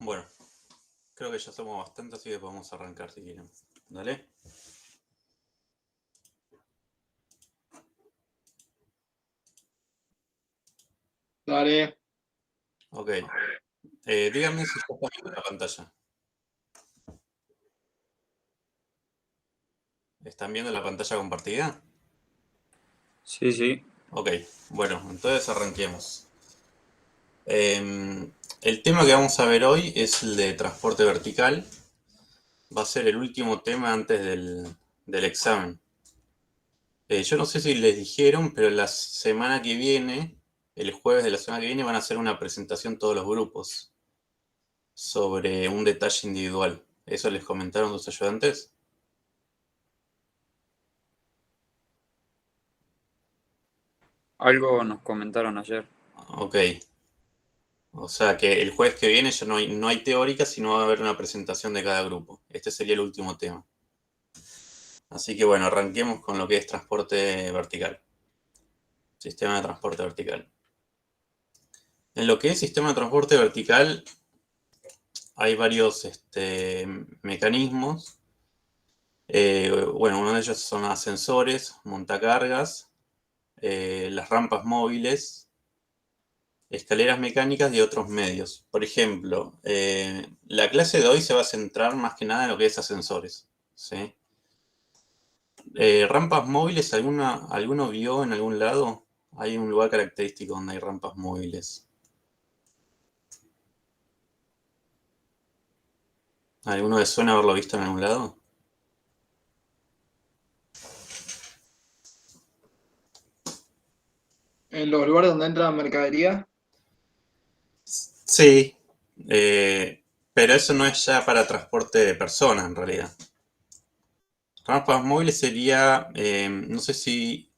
Bueno, creo que ya somos bastante, así que podemos arrancar si quieren. Dale. Dale. Ok. Díganme si está viendo la pantalla. ¿Están viendo la pantalla compartida? Sí, sí. Ok, bueno, entonces arranquemos. El tema que vamos a ver hoy es el de transporte vertical. Va a ser el último tema antes del examen. Yo no sé si les dijeron, pero la semana que viene, el jueves de la semana que viene, van a hacer una presentación todos los grupos sobre un detalle individual. ¿Eso les comentaron tus ayudantes? Algo nos comentaron ayer. Ok. O sea que el jueves que viene ya no hay teórica, sino va a haber una presentación de cada grupo. Este sería el último tema. Así que bueno, arranquemos con lo que es transporte vertical. Sistema de transporte vertical. En lo que es sistema de transporte vertical hay varios mecanismos. Bueno, uno de ellos son ascensores, montacargas, las rampas móviles, escaleras mecánicas y otros medios. Por ejemplo, la clase de hoy se va a centrar más que nada en lo que es ascensores, ¿sí? Rampas móviles, ¿alguno vio en algún lado? Hay un lugar característico donde hay rampas móviles. ¿Alguno les suena haberlo visto en algún lado? En los lugares donde entra mercadería. Sí, pero eso no es ya para transporte de personas en realidad. Rampas móviles sería, no sé si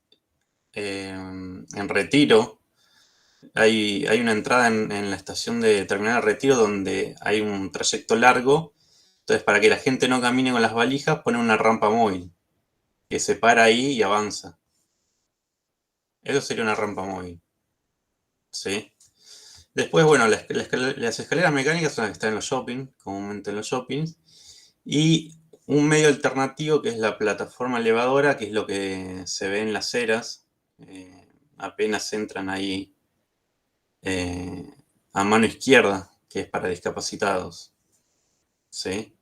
en Retiro hay una entrada en la estación de terminal de Retiro donde hay un trayecto largo. Entonces, para que la gente no camine con las valijas, pone una rampa móvil que se para ahí y avanza. Eso sería una rampa móvil. ¿Sí? Después, bueno, las escaleras mecánicas son las que están en los shopping, comúnmente en los shoppings. Y un medio alternativo que es la plataforma elevadora, que es lo que se ve en las eras. Apenas entran ahí a mano izquierda, que es para discapacitados. ¿Sí?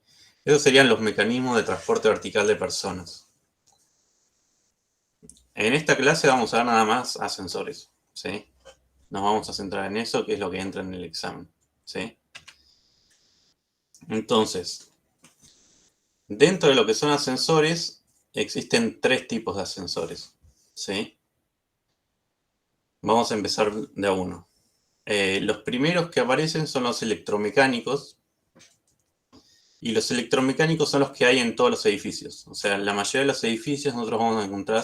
Esos serían los mecanismos de transporte vertical de personas. En esta clase vamos a ver nada más ascensores. ¿Sí? Nos vamos a centrar en eso, que es lo que entra en el examen. ¿Sí? Entonces, dentro de lo que son ascensores, existen tres tipos de ascensores. ¿Sí? Vamos a empezar de a uno. Los primeros que aparecen son los electromecánicos. Y los electromecánicos son los que hay en todos los edificios. O sea, en la mayoría de los edificios nosotros vamos a encontrar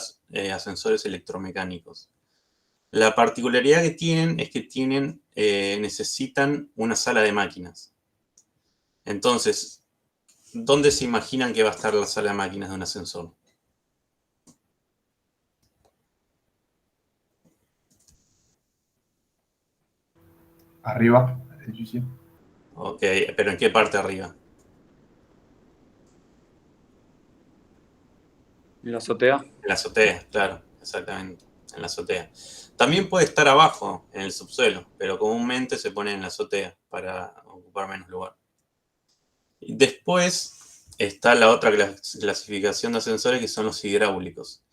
ascensores electromecánicos. La particularidad que tienen es que necesitan una sala de máquinas. Entonces, ¿dónde se imaginan que va a estar la sala de máquinas de un ascensor? Arriba, del edificio. Ok, pero ¿en qué parte arriba? ¿En la azotea? En la azotea, claro, exactamente, en la azotea. También puede estar abajo, en el subsuelo, pero comúnmente se pone en la azotea para ocupar menos lugar. Después está la otra clasificación de ascensores que son los hidráulicos.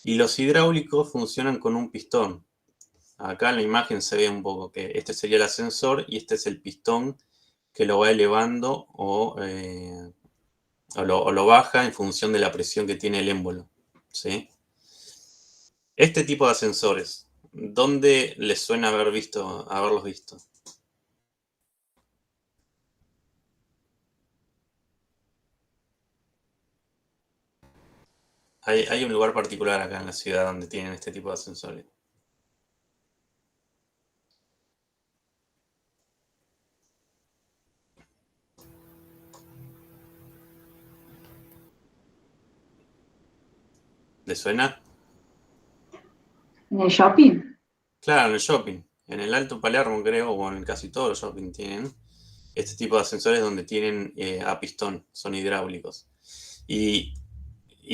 Y los hidráulicos funcionan con un pistón. Acá en la imagen se ve un poco que este sería el ascensor y este es el pistón que lo va elevando o lo baja en función de la presión que tiene el émbolo. ¿Sí? Este tipo de ascensores, ¿dónde les suena haberlos visto? Hay un lugar particular acá en la ciudad donde tienen este tipo de ascensores. ¿Les suena? ¿En el shopping? Claro, en el shopping. En el Alto Palermo, creo, o en casi todos los shopping tienen. este tipo de ascensores donde tienen a pistón, son hidráulicos. Y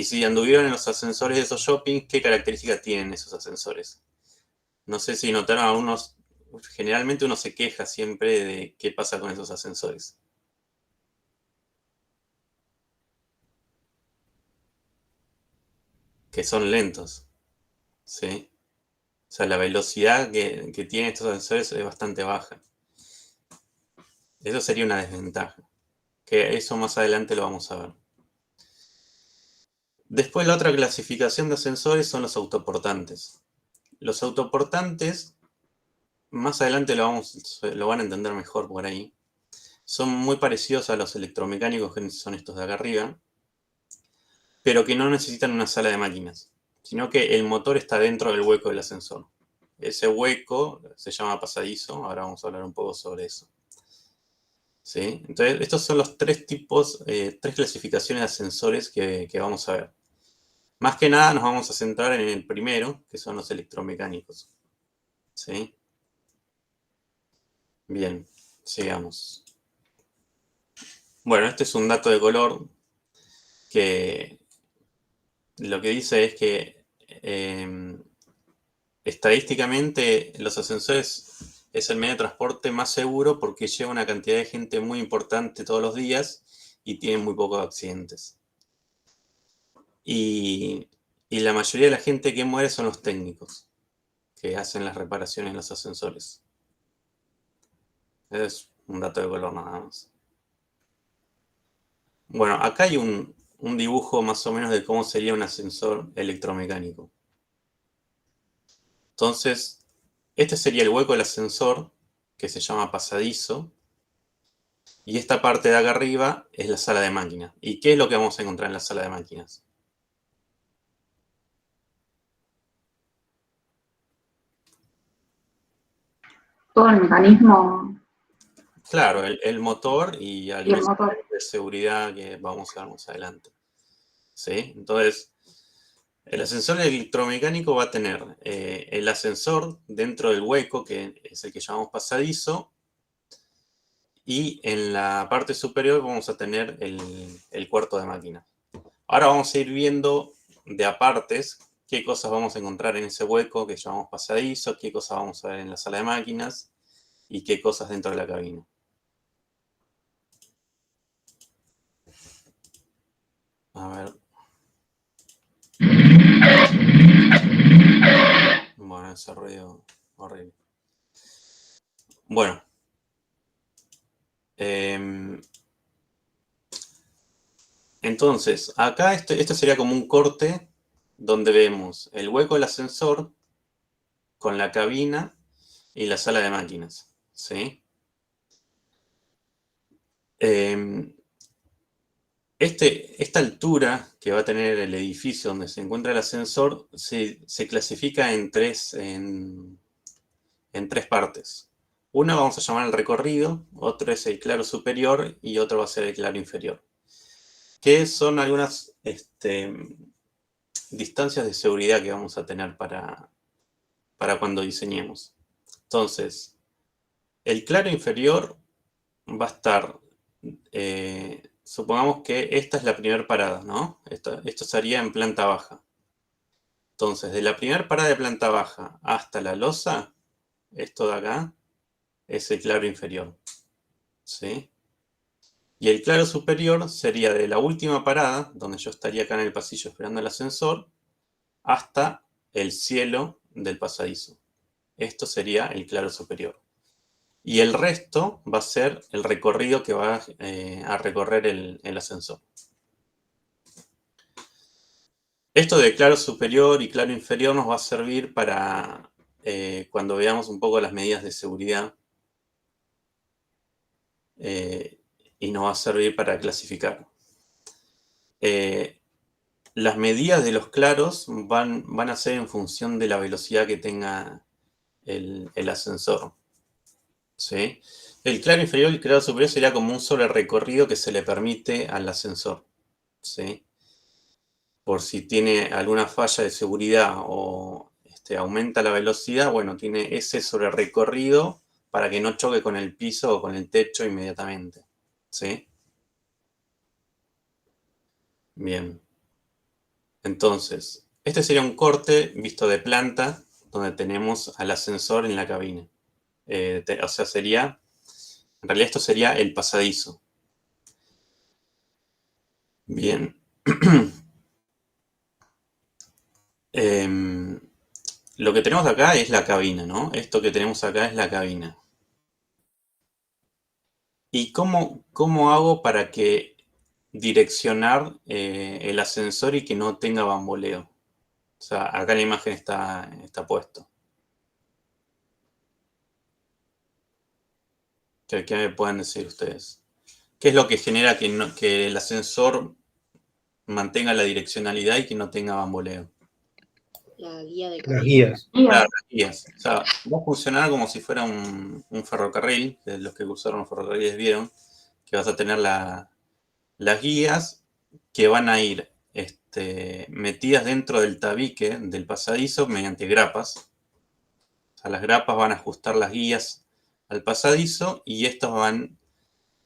si anduvieron en los ascensores de esos shoppings, ¿qué características tienen esos ascensores? No sé si notaron algunos, generalmente uno se queja siempre de qué pasa con esos ascensores. Que son lentos, ¿sí? O sea, la velocidad que tienen estos ascensores es bastante baja. Eso sería una desventaja, que eso más adelante lo vamos a ver. Después la otra clasificación de ascensores son los autoportantes. Los autoportantes, más adelante lo van a entender mejor por ahí. Son muy parecidos a los electromecánicos, que son estos de acá arriba, pero que no necesitan una sala de máquinas, sino que el motor está dentro del hueco del ascensor. Ese hueco se llama pasadizo, ahora vamos a hablar un poco sobre eso. ¿Sí? Entonces, estos son los tres tipos, tres clasificaciones de ascensores que vamos a ver. Más que nada nos vamos a centrar en el primero, que son los electromecánicos. ¿Sí? Bien, sigamos. Bueno, este es un dato de color que lo que dice es que estadísticamente los ascensores es el medio de transporte más seguro porque lleva una cantidad de gente muy importante todos los días y tiene muy pocos accidentes. Y la mayoría de la gente que muere son los técnicos que hacen las reparaciones en los ascensores. Es un dato de color nada más. Bueno, acá hay un dibujo más o menos de cómo sería un ascensor electromecánico. Entonces, este sería el hueco del ascensor, que se llama pasadizo. Y esta parte de acá arriba es la sala de máquinas. ¿Y qué es lo que vamos a encontrar en la sala de máquinas? Todo el mecanismo Claro, el motor y y el algunos motor. de seguridad que vamos a ver más adelante. ¿Sí? Entonces, el ascensor electromecánico va a tener el ascensor dentro del hueco, que es el que llamamos pasadizo, y en la parte superior vamos a tener el cuarto de máquina. Ahora vamos a ir viendo de apartes qué cosas vamos a encontrar en ese hueco que llamamos pasadizo, qué cosas vamos a ver en la sala de máquinas y qué cosas dentro de la cabina. A ver. Bueno, ese ruido horrible. Bueno. Entonces, acá esto sería como un corte donde vemos el hueco del ascensor con la cabina y la sala de máquinas. ¿Sí? Esta altura que va a tener el edificio donde se encuentra el ascensor se clasifica en tres partes. Una vamos a llamar el recorrido, otro es el claro superior y otro va a ser el claro inferior. Que son algunas distancias de seguridad que vamos a tener para cuando diseñemos. Entonces, el claro inferior va a estar, supongamos que esta es la primera parada, ¿no? Esto sería en planta baja. Entonces, de la primera parada de planta baja hasta la losa, esto de acá, es el claro inferior. ¿Sí? Y el claro superior sería de la última parada, donde yo estaría acá en el pasillo esperando el ascensor, hasta el cielo del pasadizo. Esto sería el claro superior. Y el resto va a ser el recorrido que va a recorrer el ascensor. Esto de claro superior y claro inferior nos va a servir para cuando veamos un poco las medidas de seguridad y nos va a servir para clasificar. Las medidas de los claros van a ser en función de la velocidad que tenga el ascensor. ¿Sí? El claro inferior y el claro superior sería como un solo recorrido que se le permite al ascensor. ¿Sí? Por si tiene alguna falla de seguridad o aumenta la velocidad, bueno, tiene ese sobre recorrido para que no choque con el piso o con el techo inmediatamente. ¿Sí? Bien. Entonces, este sería un corte visto de planta, donde tenemos al ascensor en la cabina. O sea, en realidad esto sería el pasadizo. Bien. Lo que tenemos acá es la cabina, ¿no? Esto que tenemos acá es la cabina. ¿Y cómo hago para que direccionar el ascensor y que no tenga bamboleo? O sea, acá en la imagen está puesto. ¿Qué me pueden decir ustedes? ¿Qué es lo que genera que el ascensor mantenga la direccionalidad y que no tenga bamboleo? La guía de Las cabina. guías. Claro, las guías. O sea, va a funcionar como si fuera un ferrocarril, que los que usaron los ferrocarriles vieron, que vas a tener las guías que van a ir metidas dentro del tabique del pasadizo mediante grapas. O sea, las grapas van a ajustar las guías al pasadizo y estos van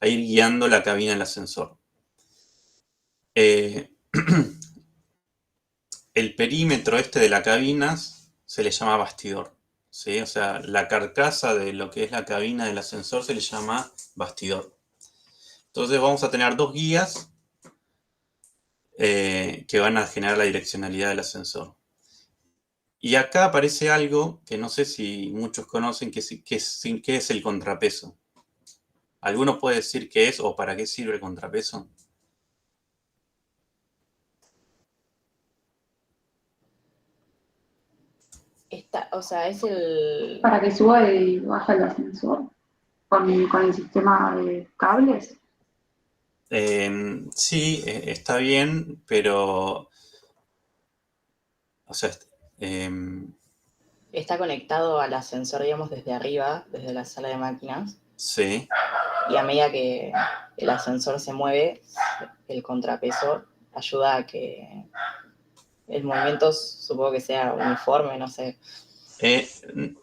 a ir guiando la cabina del ascensor. El perímetro de la cabina se le llama bastidor. ¿Sí? O sea, la carcasa de lo que es la cabina del ascensor se le llama bastidor. Entonces vamos a tener dos guías que van a generar la direccionalidad del ascensor. Y acá aparece algo que no sé si muchos conocen, que es el contrapeso. ¿Alguno puede decir qué es o para qué sirve el contrapeso? O sea, es el... Para que suba y baja el ascensor con el sistema de cables. Sí, está bien, pero... O sea, Está conectado al ascensor, digamos, desde arriba, desde la sala de máquinas. sí. Y a medida que el ascensor se mueve, el contrapeso ayuda a que el movimiento, supongo que sea uniforme, no sé.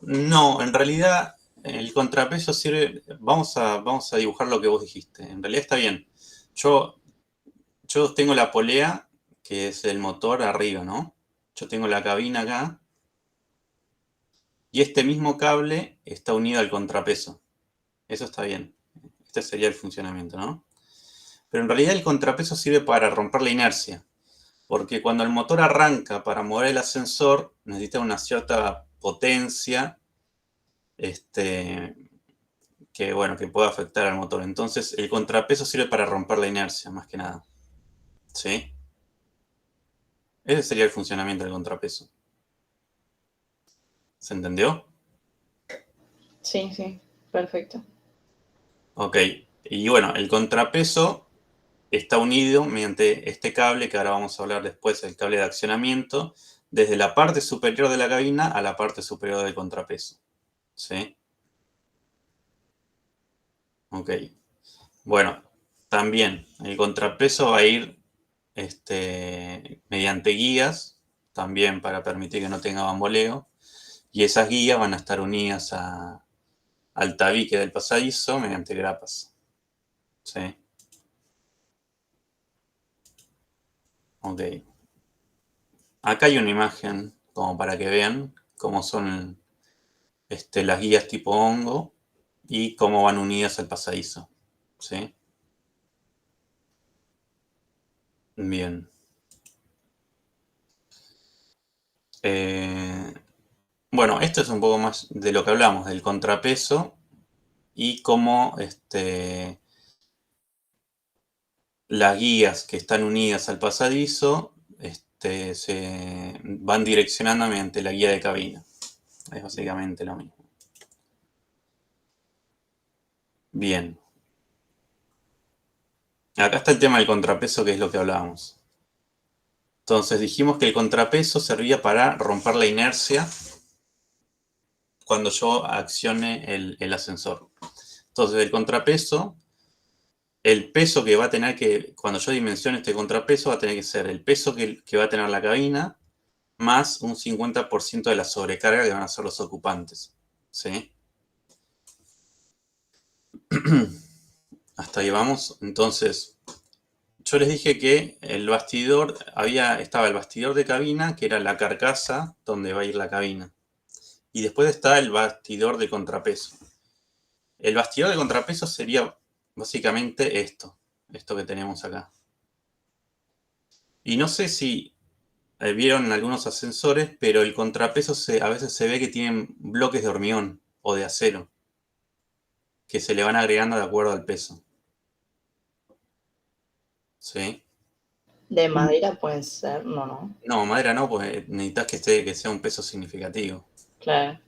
No, en realidad el contrapeso sirve... Vamos a dibujar lo que vos dijiste. En realidad está bien. Yo tengo la polea, que es el motor arriba, ¿no? Yo tengo la cabina acá. Y este mismo cable está unido al contrapeso. Eso está bien. Este sería el funcionamiento, ¿no? Pero en realidad el contrapeso sirve para romper la inercia. Porque cuando el motor arranca para mover el ascensor, necesita una cierta potencia que pueda afectar al motor. Entonces el contrapeso sirve para romper la inercia, más que nada. ¿Sí? Ese sería el funcionamiento del contrapeso. ¿Se entendió? Sí, perfecto. Ok. Y bueno, el contrapeso está unido mediante este cable, que ahora vamos a hablar después, el cable de accionamiento, desde la parte superior de la cabina a la parte superior del contrapeso. ¿Sí? Ok. Bueno, también el contrapeso va a ir mediante guías, también para permitir que no tenga bamboleo, y esas guías van a estar unidas al tabique del pasadizo mediante grapas. ¿Sí? Ok. Acá hay una imagen como para que vean cómo son las guías tipo hongo y cómo van unidas al pasadizo. ¿Sí? Bien. Bueno, esto es un poco más de lo que hablamos, del contrapeso y cómo las guías que están unidas al pasadizo se van direccionando mediante la guía de cabina. Es básicamente lo mismo. Bien. Acá está el tema del contrapeso, que es lo que hablábamos. Entonces dijimos que el contrapeso servía para romper la inercia cuando yo accione el ascensor. Entonces el contrapeso, el peso que va a tener cuando yo dimensione este contrapeso, va a tener que ser el peso que va a tener la cabina más un 50% de la sobrecarga que van a ser los ocupantes. ¿Sí? Hasta ahí vamos. Entonces, yo les dije que el bastidor, estaba el bastidor de cabina, que era la carcasa donde va a ir la cabina. Y después está el bastidor de contrapeso. El bastidor de contrapeso sería básicamente esto que tenemos acá. Y no sé si vieron en algunos ascensores, pero el contrapeso a veces se ve que tienen bloques de hormigón o de acero, que se le van agregando de acuerdo al peso. ¿Sí? De madera pueden ser, no. No, madera no, pues necesitas que sea un peso significativo. Claro.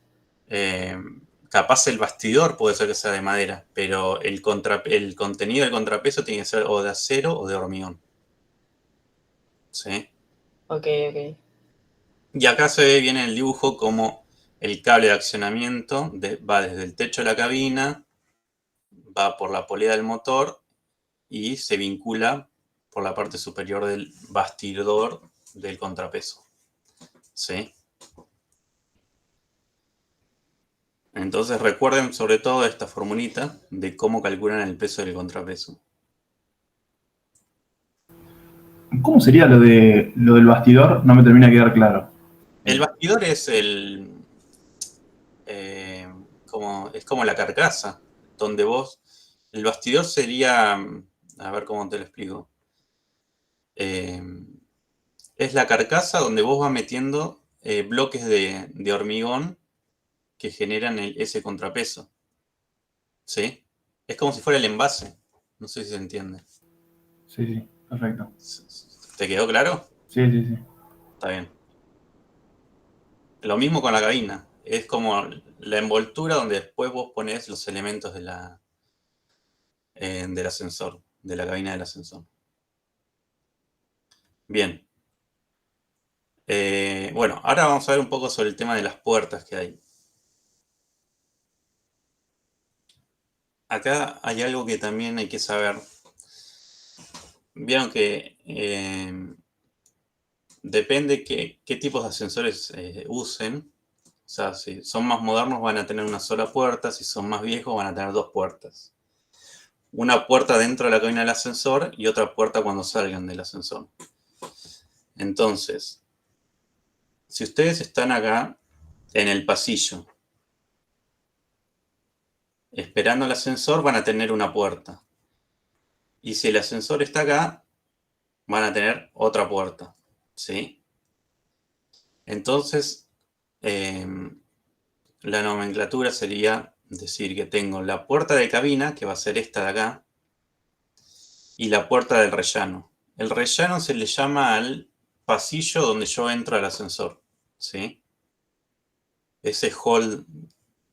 Capaz el bastidor puede ser que sea de madera, pero el contenido del contrapeso tiene que ser o de acero o de hormigón. ¿Sí? Ok. Y acá se ve bien en el dibujo como el cable de accionamiento va desde el techo de la cabina, va por la polea del motor y se vincula por la parte superior del bastidor del contrapeso. ¿Sí? Entonces recuerden sobre todo esta formulita de cómo calculan el peso del contrapeso. ¿Cómo sería lo del bastidor? No me termina de quedar claro. El bastidor es es como la carcasa, donde el bastidor sería, a ver cómo te lo explico. Es la carcasa donde vos vas metiendo bloques de hormigón que generan ese contrapeso. ¿Sí? Es como si fuera el envase. No sé si se entiende. Sí, perfecto. ¿Te quedó claro? Sí. Está bien. Lo mismo con la cabina. Es como la envoltura donde después vos ponés los elementos del ascensor, de la cabina del ascensor. Bien. Bueno, ahora vamos a ver un poco sobre el tema de las puertas que hay. Acá hay algo que también hay que saber. Vieron que depende qué tipos de ascensores usen. O sea, si son más modernos van a tener una sola puerta, si son más viejos van a tener dos puertas. Una puerta dentro de la cabina del ascensor y otra puerta cuando salgan del ascensor. Entonces, si ustedes están acá en el pasillo esperando el ascensor, van a tener una puerta. Y si el ascensor está acá, van a tener otra puerta. ¿Sí? Entonces, la nomenclatura sería decir que tengo la puerta de cabina, que va a ser esta de acá, y la puerta del rellano. El rellano se le llama al pasillo donde yo entro al ascensor. ¿Sí? Ese hall,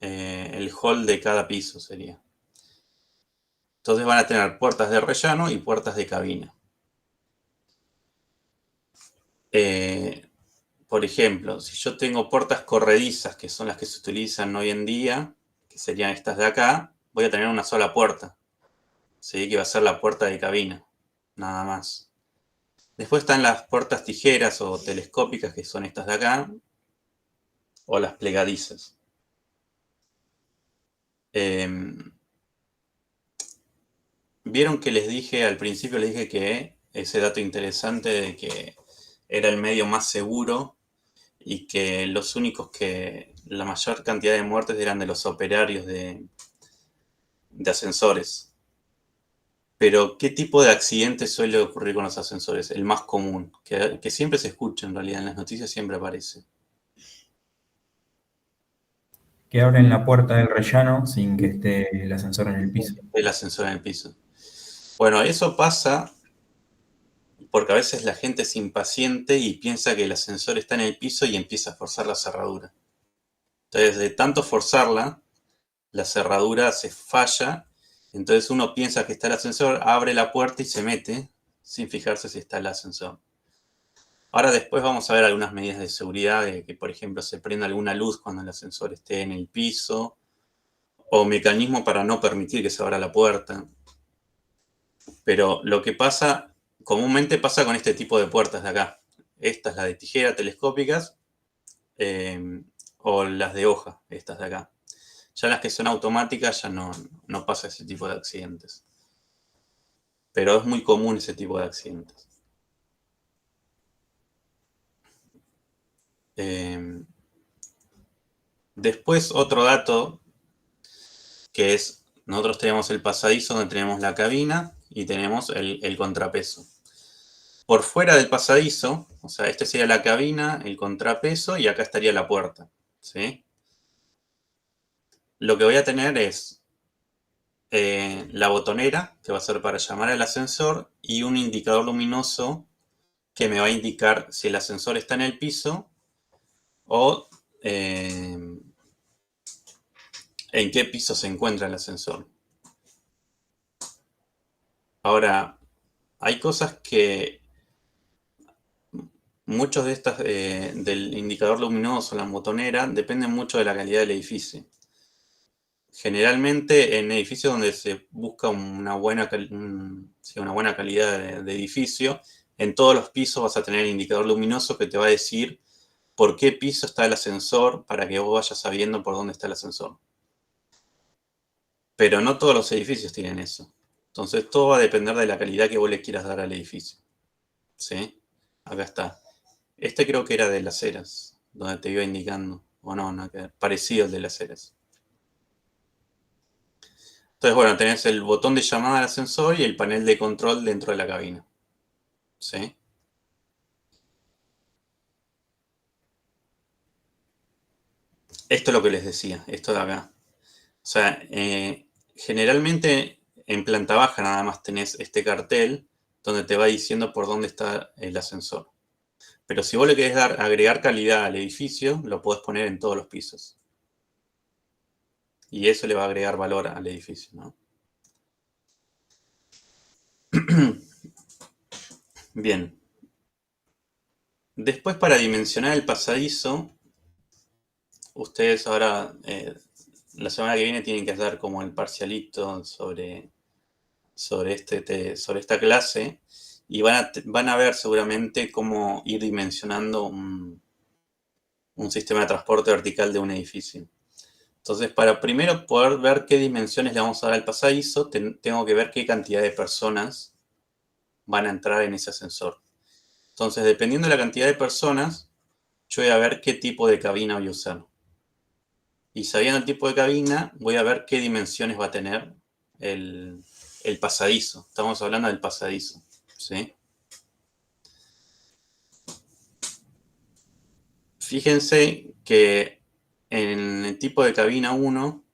el hall de cada piso sería. Entonces van a tener puertas de rellano y puertas de cabina. Por ejemplo, si yo tengo puertas corredizas, que son las que se utilizan hoy en día, que serían estas de acá, voy a tener una sola puerta. ¿Sí? Que va a ser la puerta de cabina, nada más. Después están las puertas tijeras o telescópicas, que son estas de acá, o las plegadizas. Vieron que les dije, al principio les dije que ese dato interesante de que era el medio más seguro y que los únicos la mayor cantidad de muertes eran de los operarios de ascensores. Pero, ¿qué tipo de accidente suele ocurrir con los ascensores? El más común, que siempre se escucha en realidad, en las noticias siempre aparece. Que abren la puerta del rellano sin que esté el ascensor en el piso. El ascensor en el piso. Bueno, eso pasa porque a veces la gente es impaciente y piensa que el ascensor está en el piso y empieza a forzar la cerradura. Entonces, de tanto forzarla, la cerradura se falla. Entonces uno piensa que está el ascensor, abre la puerta y se mete sin fijarse si está el ascensor. Ahora después vamos a ver algunas medidas de seguridad, de que por ejemplo se prenda alguna luz cuando el ascensor esté en el piso, o mecanismo para no permitir que se abra la puerta. Pero lo que pasa, comúnmente pasa con este tipo de puertas de acá. Esta es la de tijera telescópicas, o las de hoja, estas de acá. Ya las que son automáticas ya no pasa ese tipo de accidentes. Pero es muy común ese tipo de accidentes. Después otro dato que es, nosotros tenemos el pasadizo donde tenemos la cabina y tenemos el contrapeso. Por fuera del pasadizo, o sea, este sería la cabina, el contrapeso y acá estaría la puerta, ¿sí? Lo que voy a tener es la botonera, que va a ser para llamar al ascensor, y un indicador luminoso que me va a indicar si el ascensor está en el piso o en qué piso se encuentra el ascensor. Ahora, hay cosas que muchos de estas del indicador luminoso, la botonera, dependen mucho de la calidad del edificio. Generalmente en edificios donde se busca una buena calidad de edificio, en todos los pisos vas a tener el indicador luminoso que te va a decir por qué piso está el ascensor para que vos vayas sabiendo por dónde está el ascensor. Pero no todos los edificios tienen eso. Entonces todo va a depender de la calidad que vos le quieras dar al edificio. ¿Sí? Acá está. Este creo que era de Las Heras, donde te iba indicando. O no, parecido al de Las Heras. Entonces, bueno, tenés el botón de llamada al ascensor y el panel de control dentro de la cabina. ¿Sí? Esto es lo que les decía, esto de acá. O sea, generalmente en planta baja nada más tenés este cartel donde te va diciendo por dónde está el ascensor. Pero si vos le querés agregar calidad al edificio, lo podés poner en todos los pisos. Y eso le va a agregar valor al edificio, ¿no? Bien. Después, para dimensionar el pasadizo, ustedes ahora, la semana que viene, tienen que hacer como el parcialito sobre esta clase y van a ver seguramente cómo ir dimensionando un sistema de transporte vertical de un edificio. Entonces, para primero poder ver qué dimensiones le vamos a dar al pasadizo, tengo que ver qué cantidad de personas van a entrar en ese ascensor. Entonces, dependiendo de la cantidad de personas, yo voy a ver qué tipo de cabina voy a usar. Y sabiendo el tipo de cabina, voy a ver qué dimensiones va a tener el pasadizo. Estamos hablando del pasadizo, ¿sí? Fíjense que en el tipo de cabina 1,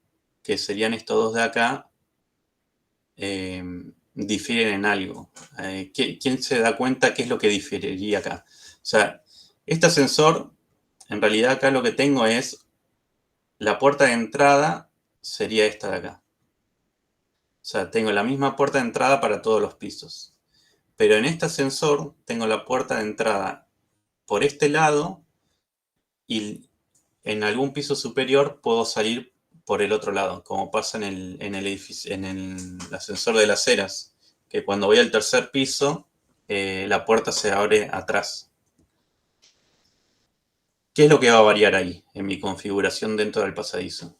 que serían estos dos de acá, difieren en algo. ¿Quién se da cuenta qué es lo que diferiría acá? O sea, este ascensor, en realidad acá lo que tengo es la puerta de entrada sería esta de acá. O sea, tengo la misma puerta de entrada para todos los pisos. Pero en este ascensor tengo la puerta de entrada por este lado y en algún piso superior puedo salir por el otro lado, como pasa en el ascensor de Las Heras, que cuando voy al tercer piso, la puerta se abre atrás. ¿Qué es lo que va a variar ahí en mi configuración dentro del pasadizo?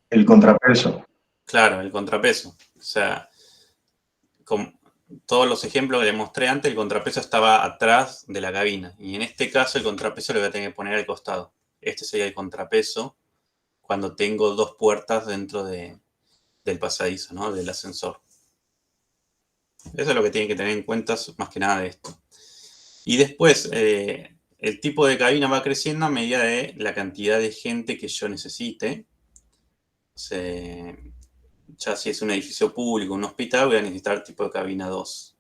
El contrapeso. Claro, el contrapeso. O sea, con todos los ejemplos que les mostré antes, el contrapeso estaba atrás de la cabina. Y en este caso el contrapeso lo voy a tener que poner al costado. Este sería el contrapeso cuando tengo dos puertas dentro del pasadizo, ¿no? Del ascensor. Eso es lo que tienen que tener en cuenta más que nada de esto. Y después, el tipo de cabina va creciendo a medida de la cantidad de gente que yo necesite. Ya si es un edificio público, un hospital, voy a necesitar tipo de cabina 2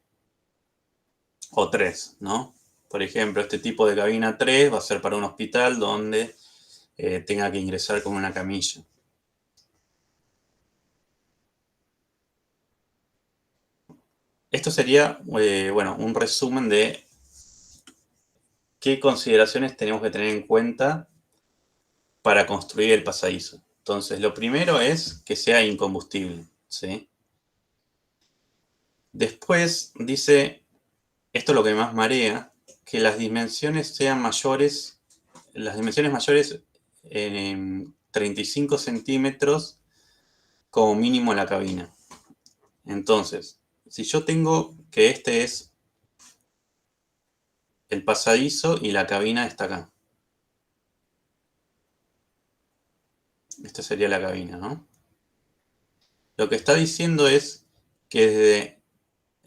o 3, ¿no? Por ejemplo, este tipo de cabina 3 va a ser para un hospital donde tenga que ingresar con una camilla. Esto sería, bueno, un resumen de qué consideraciones tenemos que tener en cuenta para construir el pasadizo. Entonces, lo primero es que sea incombustible, ¿sí? Después dice esto es lo que más marea, que las dimensiones sean mayores, las dimensiones mayores en 35 centímetros como mínimo la cabina. Entonces, si yo tengo que este es el pasadizo y la cabina está acá. Esta sería la cabina, ¿no? Lo que está diciendo es que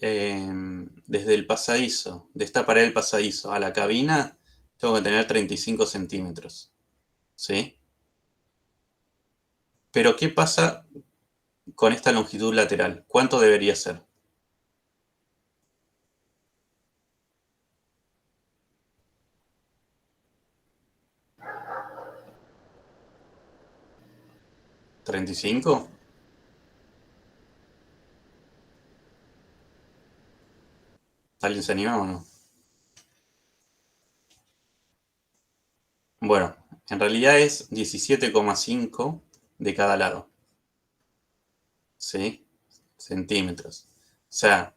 desde el pasadizo, de esta pared del pasadizo a la cabina, tengo que tener 35 centímetros. ¿Sí? Pero ¿qué pasa con esta longitud lateral? ¿Cuánto debería ser? ¿35? ¿Alguien se anima o no? Bueno, en realidad es 17,5 de cada lado. ¿Sí? Centímetros. O sea,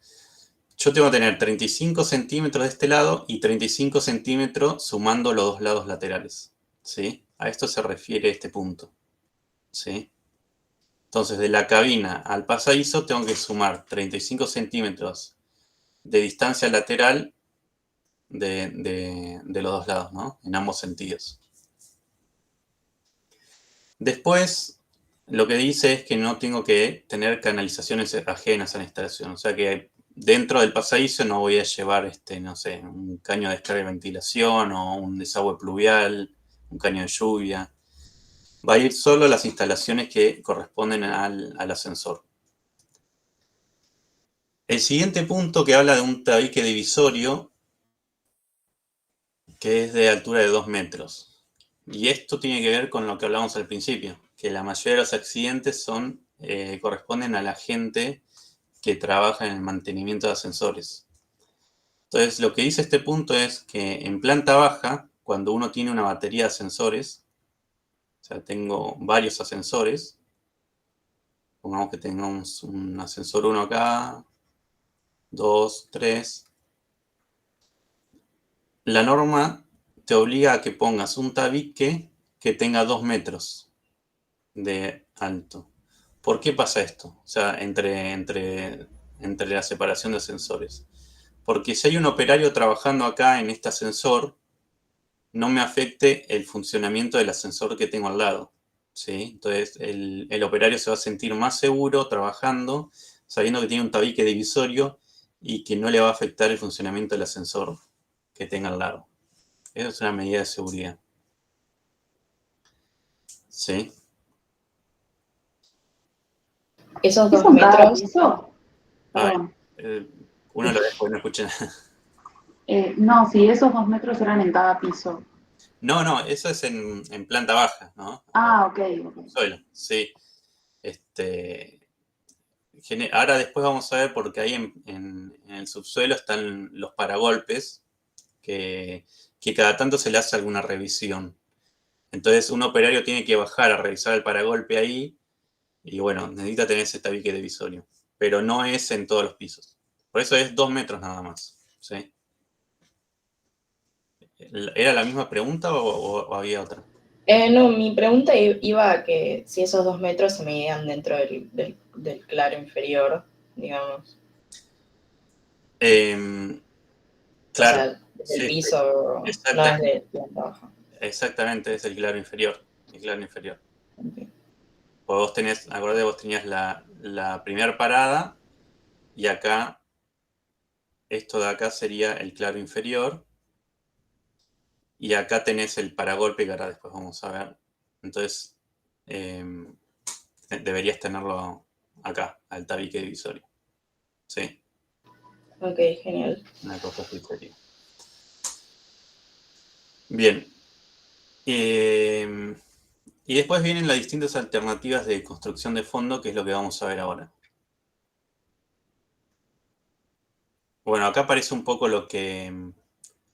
yo tengo que tener 35 centímetros de este lado y 35 centímetros sumando los dos lados laterales. ¿Sí? A esto se refiere este punto. ¿Sí? Entonces, de la cabina al pasadizo tengo que sumar 35 centímetros de distancia lateral de los dos lados, ¿no? En ambos sentidos. Después, lo que dice es que no tengo que tener canalizaciones ajenas a la instalación. O sea que dentro del pasadizo no voy a llevar, no sé, un caño de descarga y ventilación o un desagüe pluvial, un caño de lluvia. Va a ir solo las instalaciones que corresponden al ascensor. El siguiente punto que habla de un tabique divisorio que es de altura de 2 metros. Y esto tiene que ver con lo que hablamos al principio, que la mayoría de los accidentes corresponden a la gente que trabaja en el mantenimiento de ascensores. Entonces, lo que dice este punto es que en planta baja, cuando uno tiene una batería de ascensores, o sea, tengo varios ascensores, pongamos que tengamos un ascensor 1 acá, 2, 3. La norma te obliga a que pongas un tabique que tenga 2 metros de alto. ¿Por qué pasa esto? O sea, entre la separación de ascensores. Porque si hay un operario trabajando acá en este ascensor, no me afecte el funcionamiento del ascensor que tengo al lado. ¿Sí? Entonces, el operario se va a sentir más seguro trabajando, sabiendo que tiene un tabique divisorio y que no le va a afectar el funcionamiento del ascensor que tenga al lado. Esa es una medida de seguridad. ¿Sí? Esos ¿Es 2 un cada metros, piso? Ay, Perdón. uno lo ve porque no escucha nada. No, sí, esos 2 metros eran en cada piso. No, eso es en planta baja, ¿no? Ah, ok, ok. Suelo, sí. Ahora después vamos a ver porque ahí en el subsuelo están los paragolpes que cada tanto se le hace alguna revisión. Entonces un operario tiene que bajar a revisar el paragolpe ahí y bueno, necesita tener ese tabique divisorio. Pero no es en todos los pisos. Por eso es 2 metros nada más. ¿Sí? ¿Era la misma pregunta o había otra? no, mi pregunta iba a que si esos 2 metros se medían dentro del claro inferior, digamos. Claro. O sea, desde el Sí, piso, no exactamente. desde planta baja. Exactamente, es el claro inferior. El claro inferior. Okay. Vos tenés, acordate, vos tenías la primera parada y acá, esto de acá sería el claro inferior y acá tenés el paragolpe que ahora después vamos a ver. Entonces, deberías tenerlo acá, al tabique divisorio. ¿Sí? Ok, genial. Una cosa así sería. Bien. Y después vienen las distintas alternativas de construcción de fondo, que es lo que vamos a ver ahora. Bueno, acá aparece un poco lo que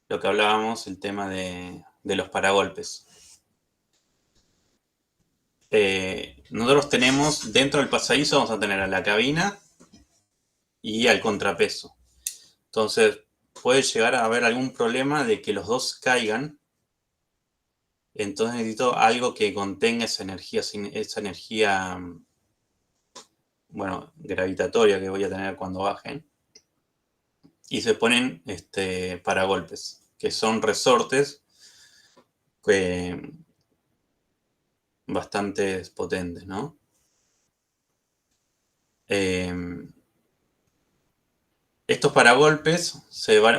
hablábamos, el tema de los paragolpes. Nosotros tenemos, dentro del pasadizo vamos a tener a la cabina y al contrapeso. Entonces, puede llegar a haber algún problema de que los dos caigan. Entonces necesito algo que contenga esa energía, bueno, gravitatoria que voy a tener cuando bajen. Y se ponen paragolpes, que son resortes bastante potentes, ¿no? Estos paragolpes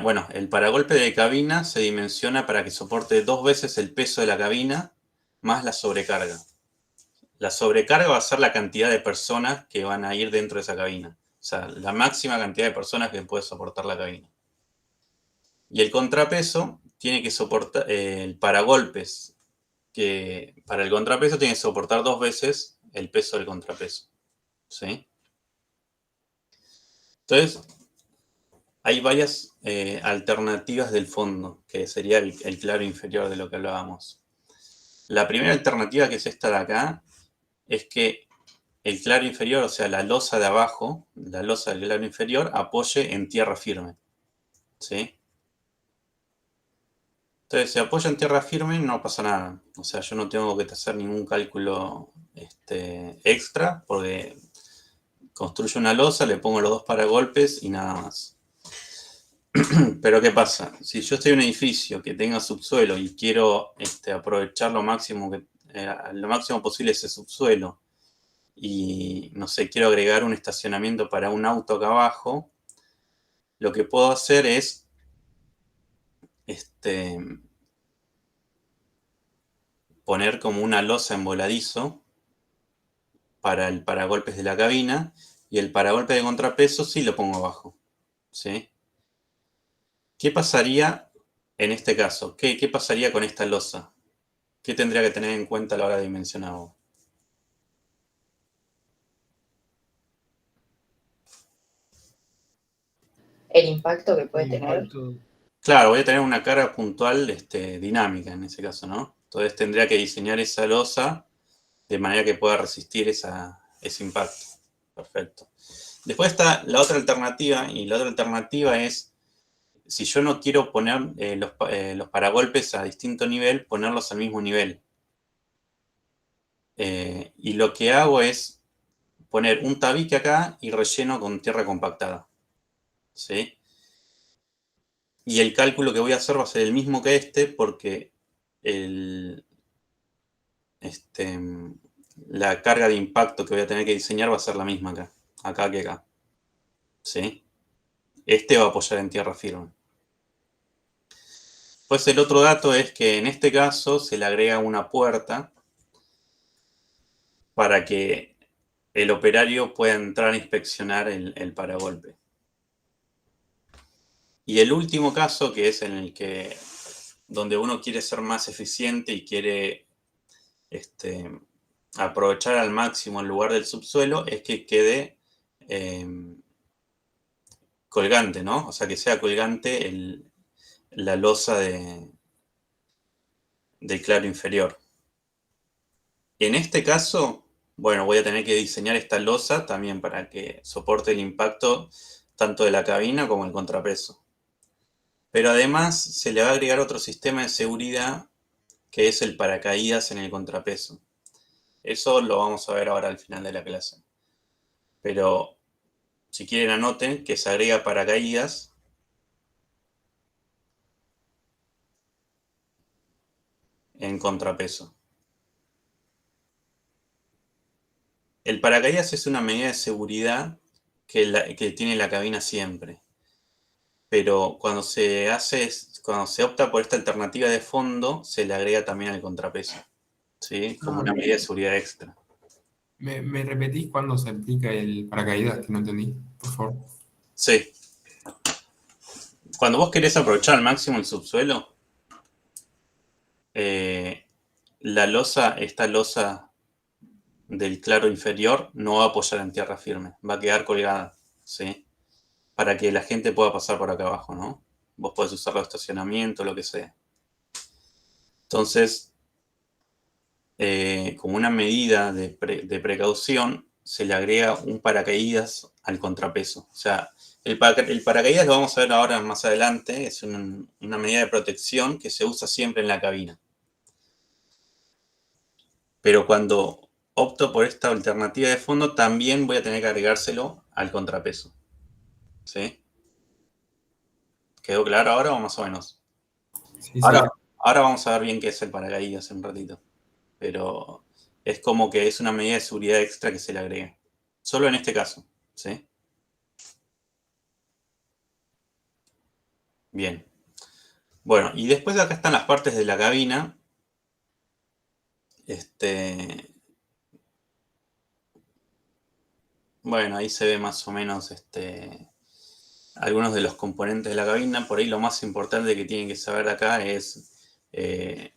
bueno, el paragolpe de cabina se dimensiona para que soporte 2 veces el peso de la cabina más la sobrecarga. La sobrecarga va a ser la cantidad de personas que van a ir dentro de esa cabina. O sea, la máxima cantidad de personas que puede soportar la cabina. Y el contrapeso tiene que soportar el paragolpes, que para el contrapeso tiene que soportar 2 veces el peso del contrapeso. ¿Sí? Entonces, hay varias alternativas del fondo, que sería el claro inferior de lo que hablábamos. La primera alternativa, que es esta de acá, es que el claro inferior, o sea, la losa de abajo, la losa del claro inferior, apoye en tierra firme. ¿Sí? Entonces, si apoya en tierra firme, no pasa nada. O sea, yo no tengo que hacer ningún cálculo extra, porque construyo una losa, le pongo los 2 paragolpes y nada más. Pero ¿qué pasa? Si yo estoy en un edificio que tenga subsuelo y quiero aprovechar lo máximo posible ese subsuelo, y no sé, quiero agregar un estacionamiento para un auto acá abajo, lo que puedo hacer es poner como una losa en voladizo para el paragolpes de la cabina, y el paragolpe de contrapeso sí lo pongo abajo. ¿Sí? ¿Qué pasaría en este caso? ¿Qué pasaría con esta losa? ¿Qué tendría que tener en cuenta a la hora de dimensionarlo? El impacto que puede El tener. impacto. Claro, voy a tener una carga puntual dinámica en ese caso, ¿no? Entonces tendría que diseñar esa losa de manera que pueda resistir ese impacto. Perfecto. Después está la otra alternativa, y la otra alternativa es, si yo no quiero poner los paragolpes a distinto nivel, ponerlos al mismo nivel. Y lo que hago es poner un tabique acá y relleno con tierra compactada. ¿Sí? Y el cálculo que voy a hacer va a ser el mismo que porque la carga de impacto que voy a tener que diseñar va a ser la misma acá que acá. ¿Sí? Va a apoyar en tierra firme. Pues el otro dato es que en este caso se le agrega una puerta para que el operario pueda entrar a inspeccionar el paragolpe. Y el último caso, que es en el que donde uno quiere ser más eficiente y quiere aprovechar al máximo el lugar del subsuelo, es que quede colgante, ¿no? O sea, que sea colgante la losa del claro inferior. En este caso, bueno, voy a tener que diseñar esta losa también para que soporte el impacto tanto de la cabina como el contrapeso. Pero además se le va a agregar otro sistema de seguridad, que es el paracaídas en el contrapeso. Eso lo vamos a ver ahora al final de la clase. Pero si quieren anoten que se agrega paracaídas en contrapeso. El paracaídas es una medida de seguridad que tiene la cabina siempre. Pero cuando se opta por esta alternativa de fondo, se le agrega también al contrapeso. ¿Sí? Como una medida de seguridad extra. ¿Me repetís cuándo se aplica el paracaídas? Que no entendí, por favor. Sí. Cuando vos querés aprovechar al máximo el subsuelo, esta losa del claro inferior no va a apoyar en tierra firme, va a quedar colgada, ¿sí? Para que la gente pueda pasar por acá abajo, ¿no? Vos podés usarlo de estacionamiento, lo que sea. Entonces, como una medida de precaución, se le agrega un paracaídas al contrapeso. O sea, el paracaídas lo vamos a ver ahora más adelante, es una medida de protección que se usa siempre en la cabina. Pero cuando opto por esta alternativa de fondo, también voy a tener que agregárselo al contrapeso. ¿Sí? ¿Quedó claro ahora o más o menos? Sí, sí. Ahora vamos a ver bien qué es el paracaídas en un ratito. Pero es como que es una medida de seguridad extra que se le agrega. Solo en este caso. ¿Sí? Bien. Bueno, y después de acá están las partes de la cabina. Bueno, ahí se ve más o menos algunos de los componentes de la cabina. Por ahí lo más importante que tienen que saber acá es el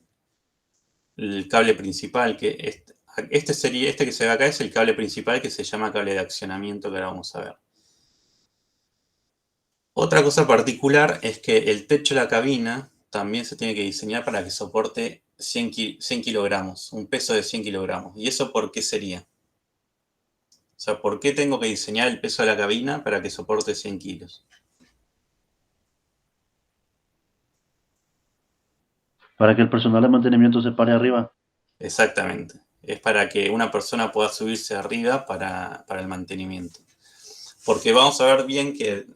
cable principal, que este que se ve acá es el cable principal que se llama cable de accionamiento, que ahora vamos a ver. Otra cosa particular es que el techo de la cabina también se tiene que diseñar para que soporte 100 kilogramos, un peso de 100 kilogramos. ¿Y eso por qué sería? O sea, ¿por qué tengo que diseñar el peso de la cabina para que soporte 100 kilos? Para que el personal de mantenimiento se pare arriba. Exactamente. Es para que una persona pueda subirse arriba para el mantenimiento. Porque vamos a ver bien que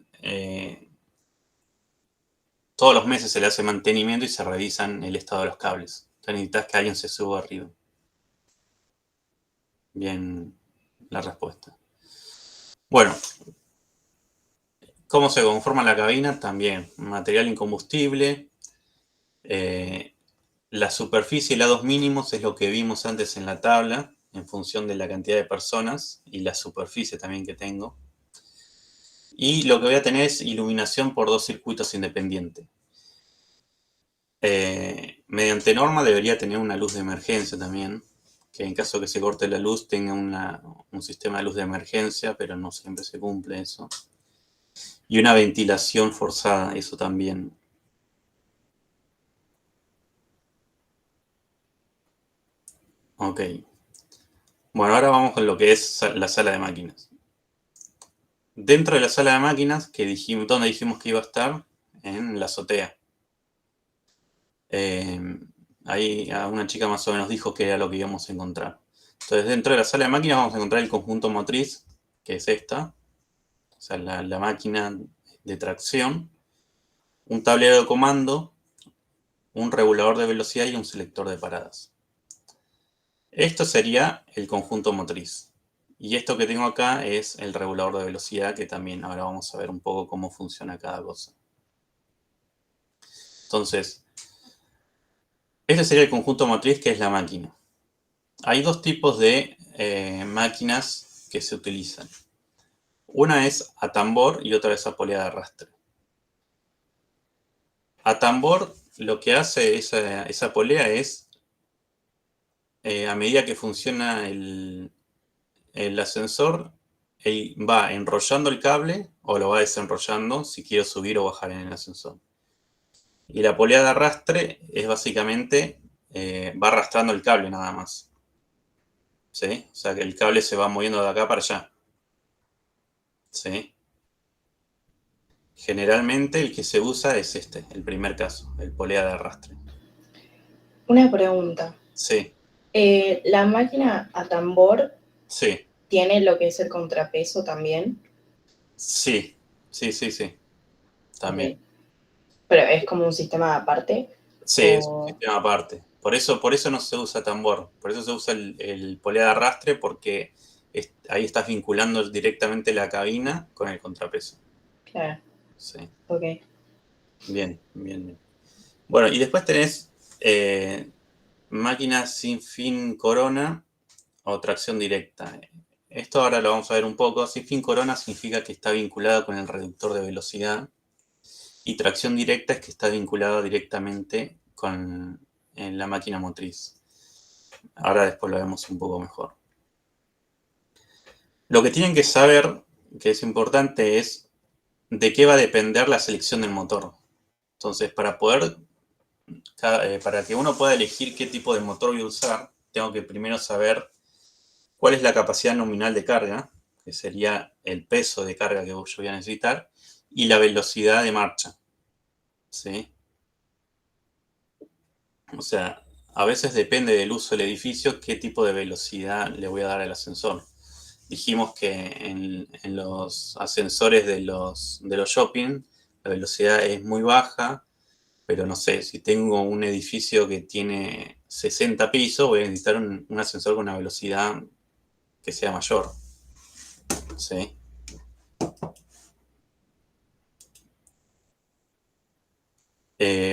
todos los meses se le hace mantenimiento y se revisan el estado de los cables. Entonces necesitas que alguien se suba arriba. Bien la respuesta. Bueno, ¿cómo se conforma la cabina? También material incombustible. La superficie y lados mínimos es lo que vimos antes en la tabla, en función de la cantidad de personas y la superficie también que tengo. Y lo que voy a tener es iluminación por 2 circuitos independientes. Mediante norma debería tener una luz de emergencia también, que en caso que se corte la luz tenga un sistema de luz de emergencia, pero no siempre se cumple eso. Y una ventilación forzada, eso también. Ok. Bueno, ahora vamos con lo que es la sala de máquinas. Dentro de la sala de máquinas, ¿dónde dijimos que iba a estar? En la azotea. Ahí una chica más o menos dijo que era lo que íbamos a encontrar. Entonces, dentro de la sala de máquinas vamos a encontrar el conjunto motriz, que es esta. O sea, la máquina de tracción. Un tablero de comando, un regulador de velocidad y un selector de paradas. Esto sería el conjunto motriz. Y esto que tengo acá es el regulador de velocidad, que también ahora vamos a ver un poco cómo funciona cada cosa. Entonces, este sería el conjunto motriz, que es la máquina. Hay dos tipos de máquinas que se utilizan. Una es a tambor y otra es a polea de arrastre. A tambor, lo que hace esa polea es, a medida que funciona el ascensor, va enrollando el cable o lo va desenrollando si quiero subir o bajar en el ascensor. Y la polea de arrastre es básicamente, va arrastrando el cable nada más. ¿Sí? O sea que el cable se va moviendo de acá para allá. ¿Sí? Generalmente el que se usa es el primer caso, el polea de arrastre. Una pregunta. Sí. ¿La máquina a tambor Sí. tiene lo que es el contrapeso también? Sí. También. Okay. ¿Pero es como un sistema aparte? Sí, es un sistema aparte. Por eso no se usa tambor. Por eso se usa el polea de arrastre, porque ahí estás vinculando directamente la cabina con el contrapeso. Claro. Sí. Ok. Bien. Bueno, y después tenés máquinas sin fin corona o tracción directa. Esto ahora lo vamos a ver un poco. Sin fin corona significa que está vinculado con el reductor de velocidad. Y tracción directa es que está vinculado directamente con la máquina motriz. Ahora después lo vemos un poco mejor. Lo que tienen que saber, que es importante, es de qué va a depender la selección del motor. Entonces, para que uno pueda elegir qué tipo de motor voy a usar, tengo que primero saber cuál es la capacidad nominal de carga, que sería el peso de carga que yo voy a necesitar, y la velocidad de marcha, ¿sí? O sea, a veces depende del uso del edificio qué tipo de velocidad le voy a dar al ascensor. Dijimos que en los ascensores de los shopping la velocidad es muy baja, pero no sé, si tengo un edificio que tiene 60 pisos, voy a necesitar un ascensor con una velocidad que sea mayor. ¿Sí?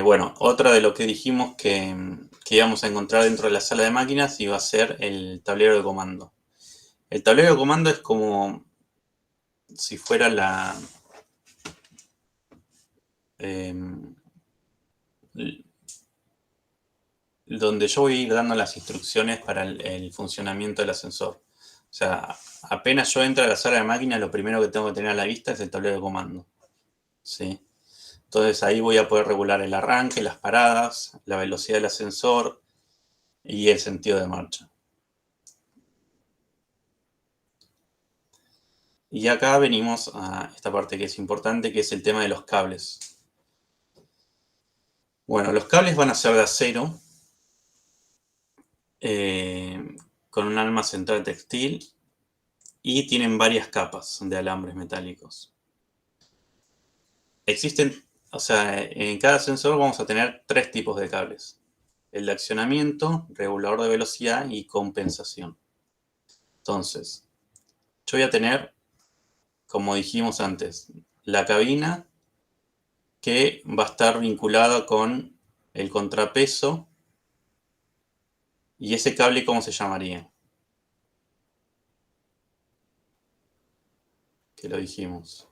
Bueno, otra de lo que dijimos que íbamos a encontrar dentro de la sala de máquinas iba a ser el tablero de comando. El tablero de comando es como si fuera donde yo voy a ir dando las instrucciones para el funcionamiento del ascensor. O sea, apenas yo entro a la sala de máquinas, lo primero que tengo que tener a la vista es el tablero de comando. ¿Sí? Entonces ahí voy a poder regular el arranque, las paradas, la velocidad del ascensor y el sentido de marcha. Y acá venimos a esta parte que es importante, que es el tema de los cables. Bueno, los cables van a ser de acero, con un alma central textil, y tienen varias capas de alambres metálicos. Existen, o sea, en cada ascensor vamos a tener 3 tipos de cables. El de accionamiento, regulador de velocidad y compensación. Entonces, yo voy a tener, como dijimos antes, la cabina que va a estar vinculada con el contrapeso. ¿Y ese cable cómo se llamaría? Que lo dijimos.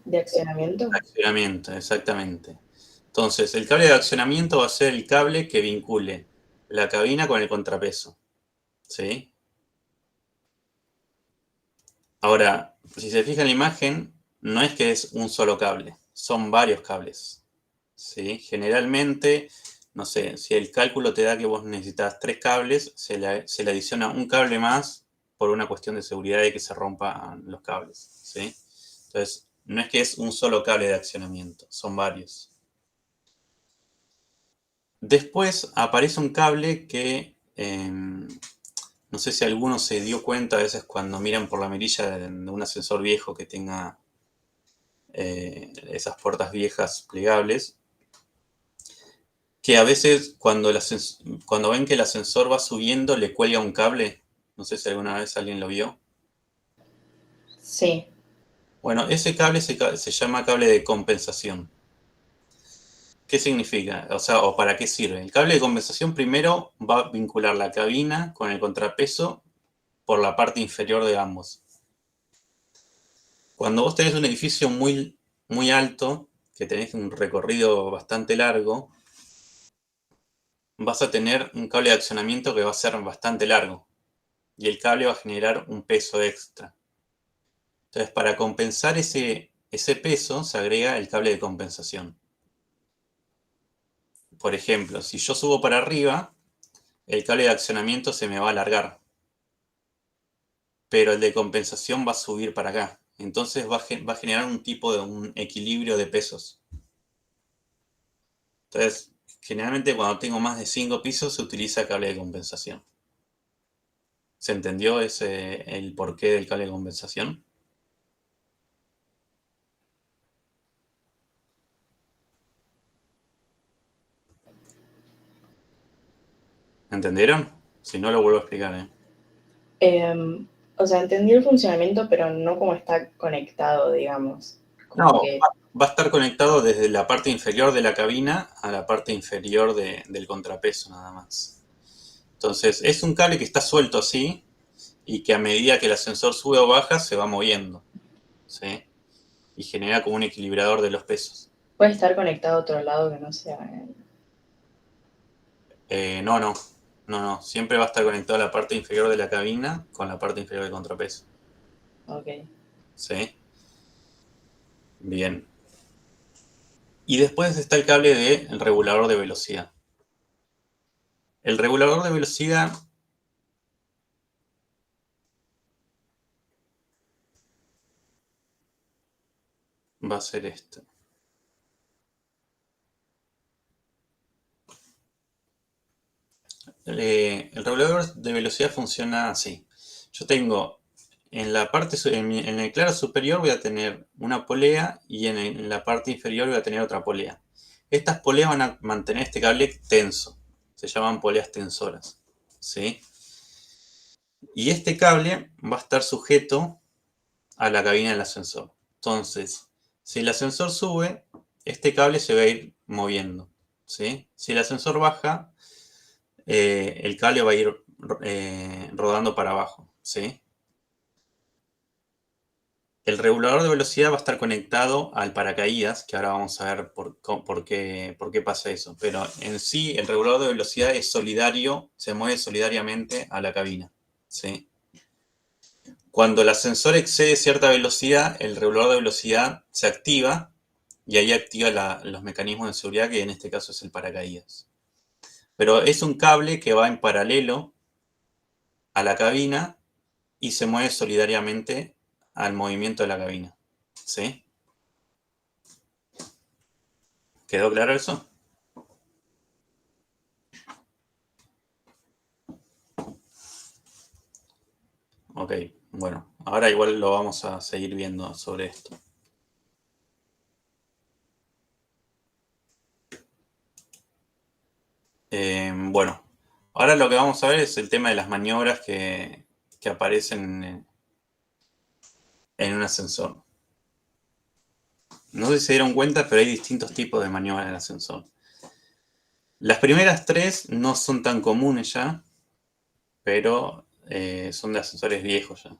¿De accionamiento? Accionamiento, exactamente. Entonces, el cable de accionamiento va a ser el cable que vincule la cabina con el contrapeso. ¿Sí? Ahora, si se fija en la imagen, no es que es un solo cable, son varios cables. ¿Sí? Generalmente, no sé, si el cálculo te da que vos necesitas 3 cables, se le adiciona un cable más por una cuestión de seguridad de que se rompan los cables. ¿Sí? Entonces, no es que es un solo cable de accionamiento, son varios. Después aparece un cable que, no sé si alguno se dio cuenta a veces cuando miran por la mirilla de un ascensor viejo que tenga esas puertas viejas plegables, que a veces cuando ven que el ascensor va subiendo le cuelga un cable. No sé si alguna vez alguien lo vio. Sí. Bueno, ese cable se llama cable de compensación. ¿Qué significa? O sea, ¿o para qué sirve? El cable de compensación primero va a vincular la cabina con el contrapeso por la parte inferior de ambos. Cuando vos tenés un edificio muy, muy alto, que tenés un recorrido bastante largo, vas a tener un cable de accionamiento que va a ser bastante largo. Y el cable va a generar un peso extra. Entonces, para compensar ese peso, se agrega el cable de compensación. Por ejemplo, si yo subo para arriba, el cable de accionamiento se me va a alargar. Pero el de compensación va a subir para acá. Entonces va a generar un tipo de un equilibrio de pesos. Entonces, generalmente cuando tengo más de 5 pisos se utiliza cable de compensación. ¿Se entendió el porqué del cable de compensación? ¿Entendieron? Si no, lo vuelvo a explicar. O sea, entendí el funcionamiento, pero no cómo está conectado, digamos. Como No, que, va a estar conectado desde la parte inferior de la cabina a la parte inferior del contrapeso, nada más. Entonces, es un cable que está suelto así y que a medida que el ascensor sube o baja se va moviendo. ¿Sí? Y genera como un equilibrador de los pesos. puede estar conectado a otro lado que no sea. No. Siempre va a estar conectado a la parte inferior de la cabina con la parte inferior del contrapeso. Ok. ¿Sí? Bien. Y después está el cable del regulador de velocidad. El regulador de velocidad va a ser este. El regulador de velocidad funciona así. Yo tengo en la parte, en el claro superior voy a tener una polea y en la parte inferior voy a tener otra polea. Estas poleas van a mantener este cable tenso. Se llaman poleas tensoras. ¿Sí? Y este cable va a estar sujeto a la cabina del ascensor. Entonces, si el ascensor sube, este cable se va a ir moviendo. ¿Sí? Si el ascensor baja, el cable va a ir rodando para abajo. ¿Sí? El regulador de velocidad va a estar conectado al paracaídas, que ahora vamos a ver por qué pasa eso. Pero en sí, el regulador de velocidad es solidario, se mueve solidariamente a la cabina. ¿Sí? Cuando el ascensor excede cierta velocidad, el regulador de velocidad se activa y ahí activa los mecanismos de seguridad, que en este caso es el paracaídas. Pero es un cable que va en paralelo a la cabina y se mueve solidariamente al movimiento de la cabina. ¿Sí? ¿Quedó claro eso? Ok, bueno, ahora igual lo vamos a seguir viendo sobre esto. Bueno, ahora lo que vamos a ver es el tema de las maniobras que aparecen en un ascensor. No sé si se dieron cuenta, pero hay distintos tipos de maniobras en el ascensor. Las primeras tres no son tan comunes ya, pero son de ascensores viejos ya.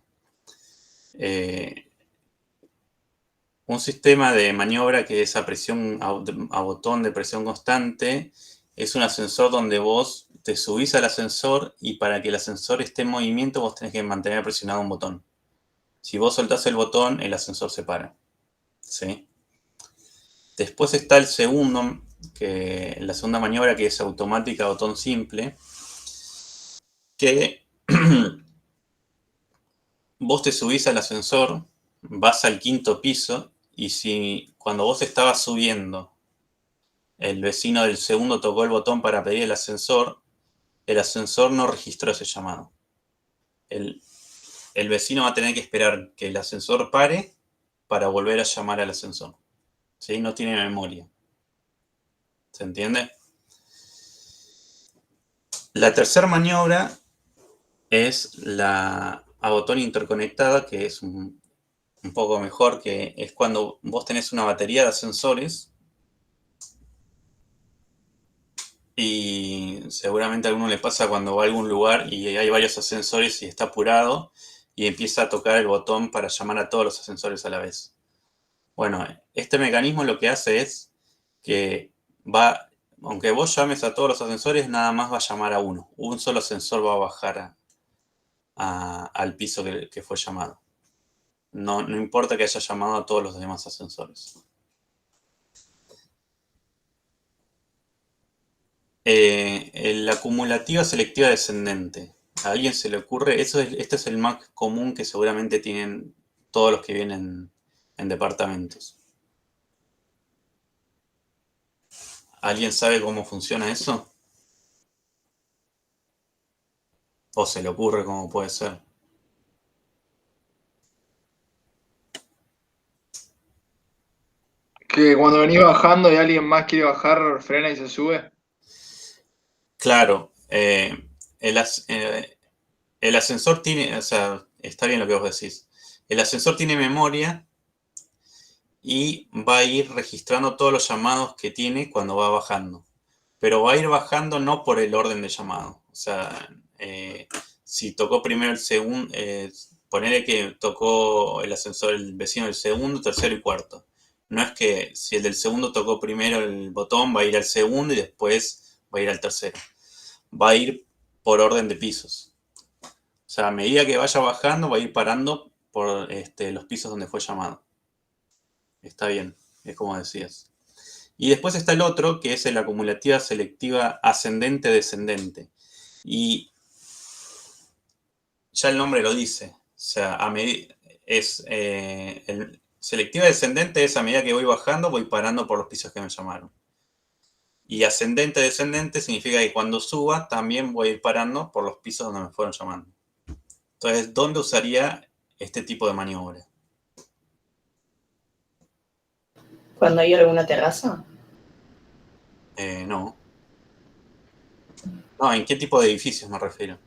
Un sistema de maniobra que es a presión, a botón de presión constante, es un ascensor donde vos te subís al ascensor y para que el ascensor esté en movimiento vos tenés que mantener presionado un botón. Si vos soltás el botón, el ascensor se para. ¿Sí? Después está el segundo, la segunda maniobra, que es automática a botón simple, que vos te subís al ascensor, vas al 5.º piso y si cuando vos estabas subiendo el vecino del segundo tocó el botón para pedir el ascensor no registró ese llamado. El vecino va a tener que esperar que el ascensor pare para volver a llamar al ascensor. ¿Sí? No tiene memoria. ¿Se entiende? La tercera maniobra es la a botón interconectada, que es un poco mejor, que es cuando vos tenés una batería de ascensores y seguramente a alguno le pasa cuando va a algún lugar y hay varios ascensores y está apurado y empieza a tocar el botón para llamar a todos los ascensores a la vez. Bueno, este mecanismo lo que hace es que aunque vos llames a todos los ascensores, nada más va a llamar a uno. Un solo ascensor va a bajar al piso que fue llamado. No importa que haya llamado a todos los demás ascensores. La acumulativa selectiva descendente. ¿A alguien se le ocurre? Este es el más común que seguramente tienen todos los que vienen en departamentos. ¿Alguien sabe cómo funciona eso? ¿O se le ocurre cómo puede ser? Que cuando venís bajando y alguien más quiere bajar, frena y se sube. Claro. El ascensor tiene, o sea, está bien lo que vos decís. El ascensor tiene memoria y va a ir registrando todos los llamados que tiene cuando va bajando. Pero va a ir bajando no por el orden de llamado. O sea, si tocó primero el segundo, ponele que tocó el ascensor el vecino del segundo, tercero y cuarto. No es que si el del segundo tocó primero el botón, va a ir al segundo y después va a ir al tercero. Va a ir por orden de pisos. O sea, a medida que vaya bajando, va a ir parando por los pisos donde fue llamado. Está bien, es como decías. Y después está el otro, que es la acumulativa selectiva ascendente-descendente. Y ya el nombre lo dice. O sea, Selectiva descendente es a medida que voy bajando, voy parando por los pisos que me llamaron. Y ascendente descendente significa que cuando suba también voy a ir parando por los pisos donde me fueron llamando. Entonces, ¿dónde usaría este tipo de maniobra? ¿Cuando hay alguna terraza? No. No, ¿en qué tipo de edificios me refiero?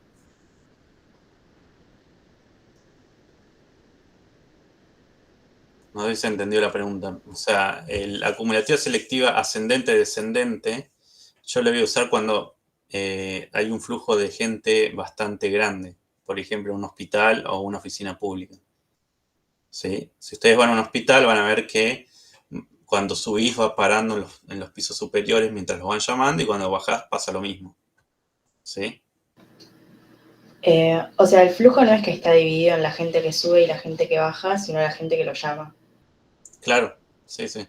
No sé si se entendió la pregunta. O sea, la acumulativa selectiva ascendente-descendente, yo la voy a usar cuando hay un flujo de gente bastante grande. Por ejemplo, un hospital o una oficina pública. ¿Sí? Si ustedes van a un hospital, van a ver que cuando subís va parando en los pisos superiores mientras los van llamando y cuando bajás pasa lo mismo. ¿Sí? O sea, el flujo no es que está dividido en la gente que sube y la gente que baja, sino la gente que lo llama. Claro, sí, sí.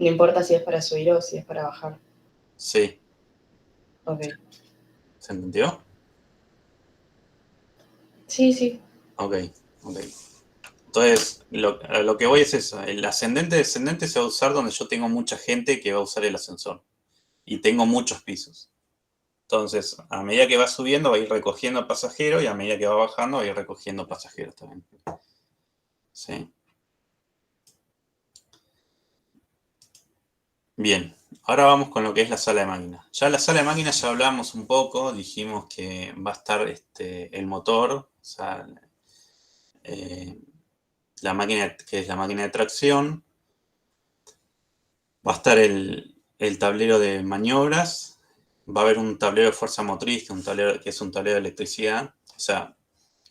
No importa si es para subir o si es para bajar. Sí. Ok. ¿Se entendió? Sí, sí. Ok, ok. Entonces, a lo que voy es eso. El ascendente-descendente se va a usar donde yo tengo mucha gente que va a usar el ascensor. Y tengo muchos pisos. Entonces, a medida que va subiendo, va a ir recogiendo pasajeros y a medida que va bajando, va a ir recogiendo pasajeros también. ¿Sí? Bien, ahora vamos con lo que es la sala de máquinas. Ya la sala de máquinas ya hablamos un poco, dijimos que va a estar el motor, o sea, la máquina que es la máquina de tracción. Va a estar el tablero de maniobras. Va a haber un tablero de fuerza motriz, que es un tablero de electricidad. O sea,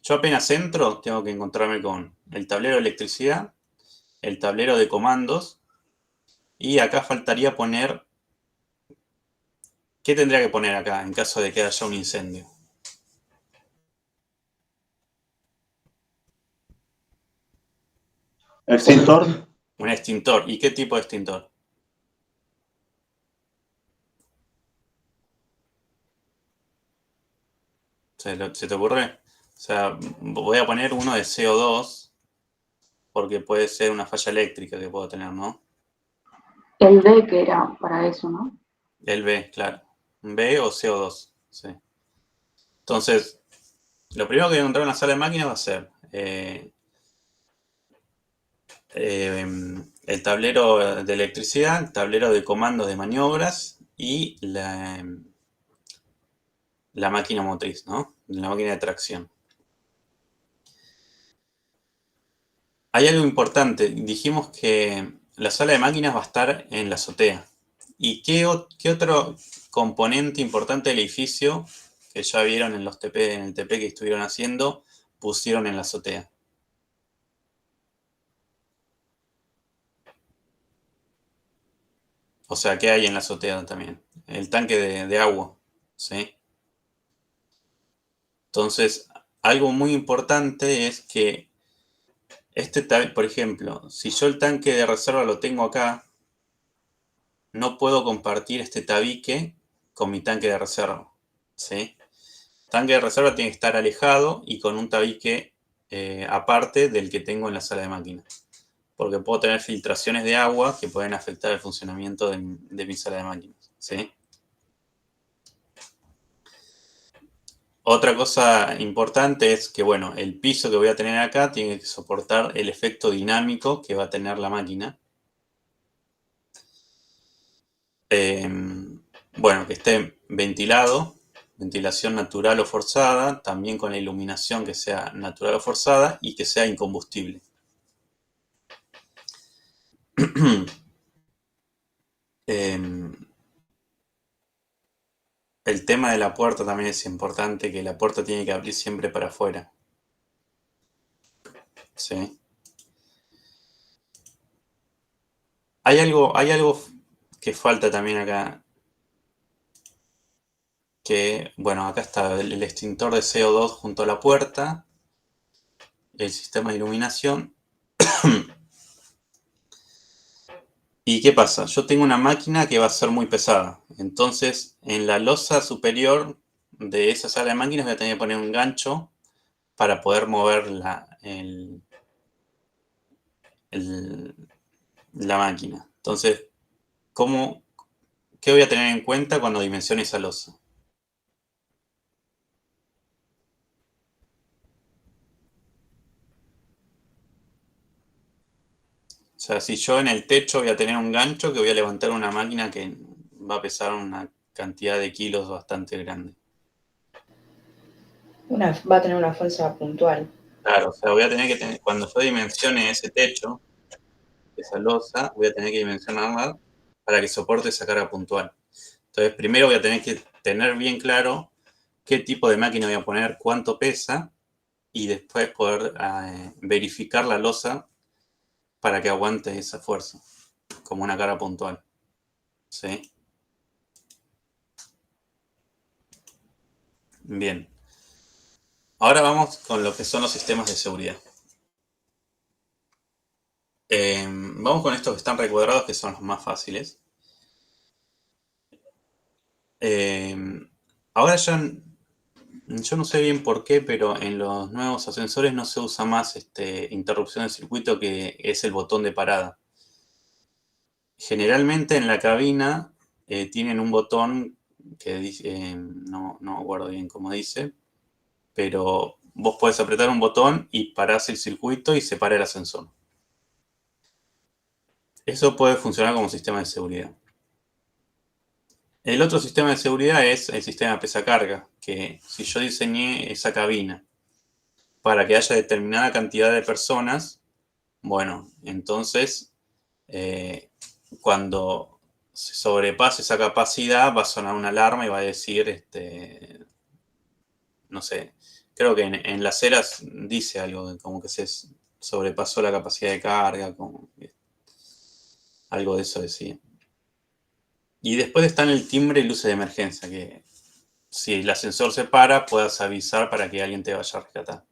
yo apenas entro, tengo que encontrarme con el tablero de electricidad, el tablero de comandos, y acá faltaría poner... ¿Qué tendría que poner acá en caso de que haya un incendio? Extintor. Un extintor. ¿Y qué tipo de extintor? ¿Se te ocurre? O sea, voy a poner uno de CO2 porque puede ser una falla eléctrica que puedo tener, ¿no? El D que era para eso, ¿no? El B, claro. B o CO2, sí. Entonces, lo primero que voy a encontrar en la sala de máquinas va a ser el tablero de electricidad, el tablero de comandos de maniobras y la máquina motriz, ¿no? La máquina de tracción. Hay algo importante. Dijimos que la sala de máquinas va a estar en la azotea. ¿Y qué otro componente importante del edificio que ya vieron en los TP, en el TP que estuvieron haciendo, pusieron en la azotea? O sea, ¿qué hay en la azotea también? El tanque de agua, ¿sí? Entonces, algo muy importante es que por ejemplo, si yo el tanque de reserva lo tengo acá, no puedo compartir este tabique con mi tanque de reserva, ¿sí? El tanque de reserva tiene que estar alejado y con un tabique aparte del que tengo en la sala de máquinas. Porque puedo tener filtraciones de agua que pueden afectar el funcionamiento de mi sala de máquinas, ¿sí? Otra cosa importante es que, bueno, el piso que voy a tener acá tiene que soportar el efecto dinámico que va a tener la máquina. Bueno, que esté ventilado, ventilación natural o forzada, también con la iluminación que sea natural o forzada y que sea incombustible. El tema de la puerta también es importante, que la puerta tiene que abrir siempre para afuera. ¿Sí? Hay algo que falta también acá. Que, bueno, acá está el extintor de CO2 junto a la puerta. El sistema de iluminación. ¿Y qué pasa? Yo tengo una máquina que va a ser muy pesada. Entonces, en la losa superior de esa sala de máquinas voy a tener que poner un gancho para poder mover la máquina. Entonces, ¿qué voy a tener en cuenta cuando dimensione esa losa? O sea, si yo en el techo voy a tener un gancho que voy a levantar una máquina que va a pesar una cantidad de kilos bastante grande. Va a tener una fuerza puntual. Claro, o sea, voy a tener que cuando yo dimensione ese techo, esa losa, voy a tener que dimensionarla para que soporte esa carga puntual. Entonces, primero voy a tener que tener bien claro qué tipo de máquina voy a poner, cuánto pesa, y después poder verificar la losa para que aguante esa fuerza, como una carga puntual. ¿Sí? Bien. Ahora vamos con lo que son los sistemas de seguridad. Vamos con estos que están recuadrados, que son los más fáciles. Ahora ya, yo no sé bien por qué, pero en los nuevos ascensores no se usa más interrupción de circuito, que es el botón de parada. Generalmente en la cabina tienen un botón que dice, no me acuerdo bien cómo dice, pero vos podés apretar un botón y parás el circuito y se para el ascensor. Eso puede funcionar como sistema de seguridad. El otro sistema de seguridad es el sistema pesa-carga, que si yo diseñé esa cabina para que haya determinada cantidad de personas, bueno, entonces cuando se sobrepase esa capacidad va a sonar una alarma y va a decir, no sé, creo que en las eras dice algo como que se sobrepasó la capacidad de carga, como algo de eso decía. Y después están el timbre y luces de emergencia, que si el ascensor se para, puedas avisar para que alguien te vaya a rescatar.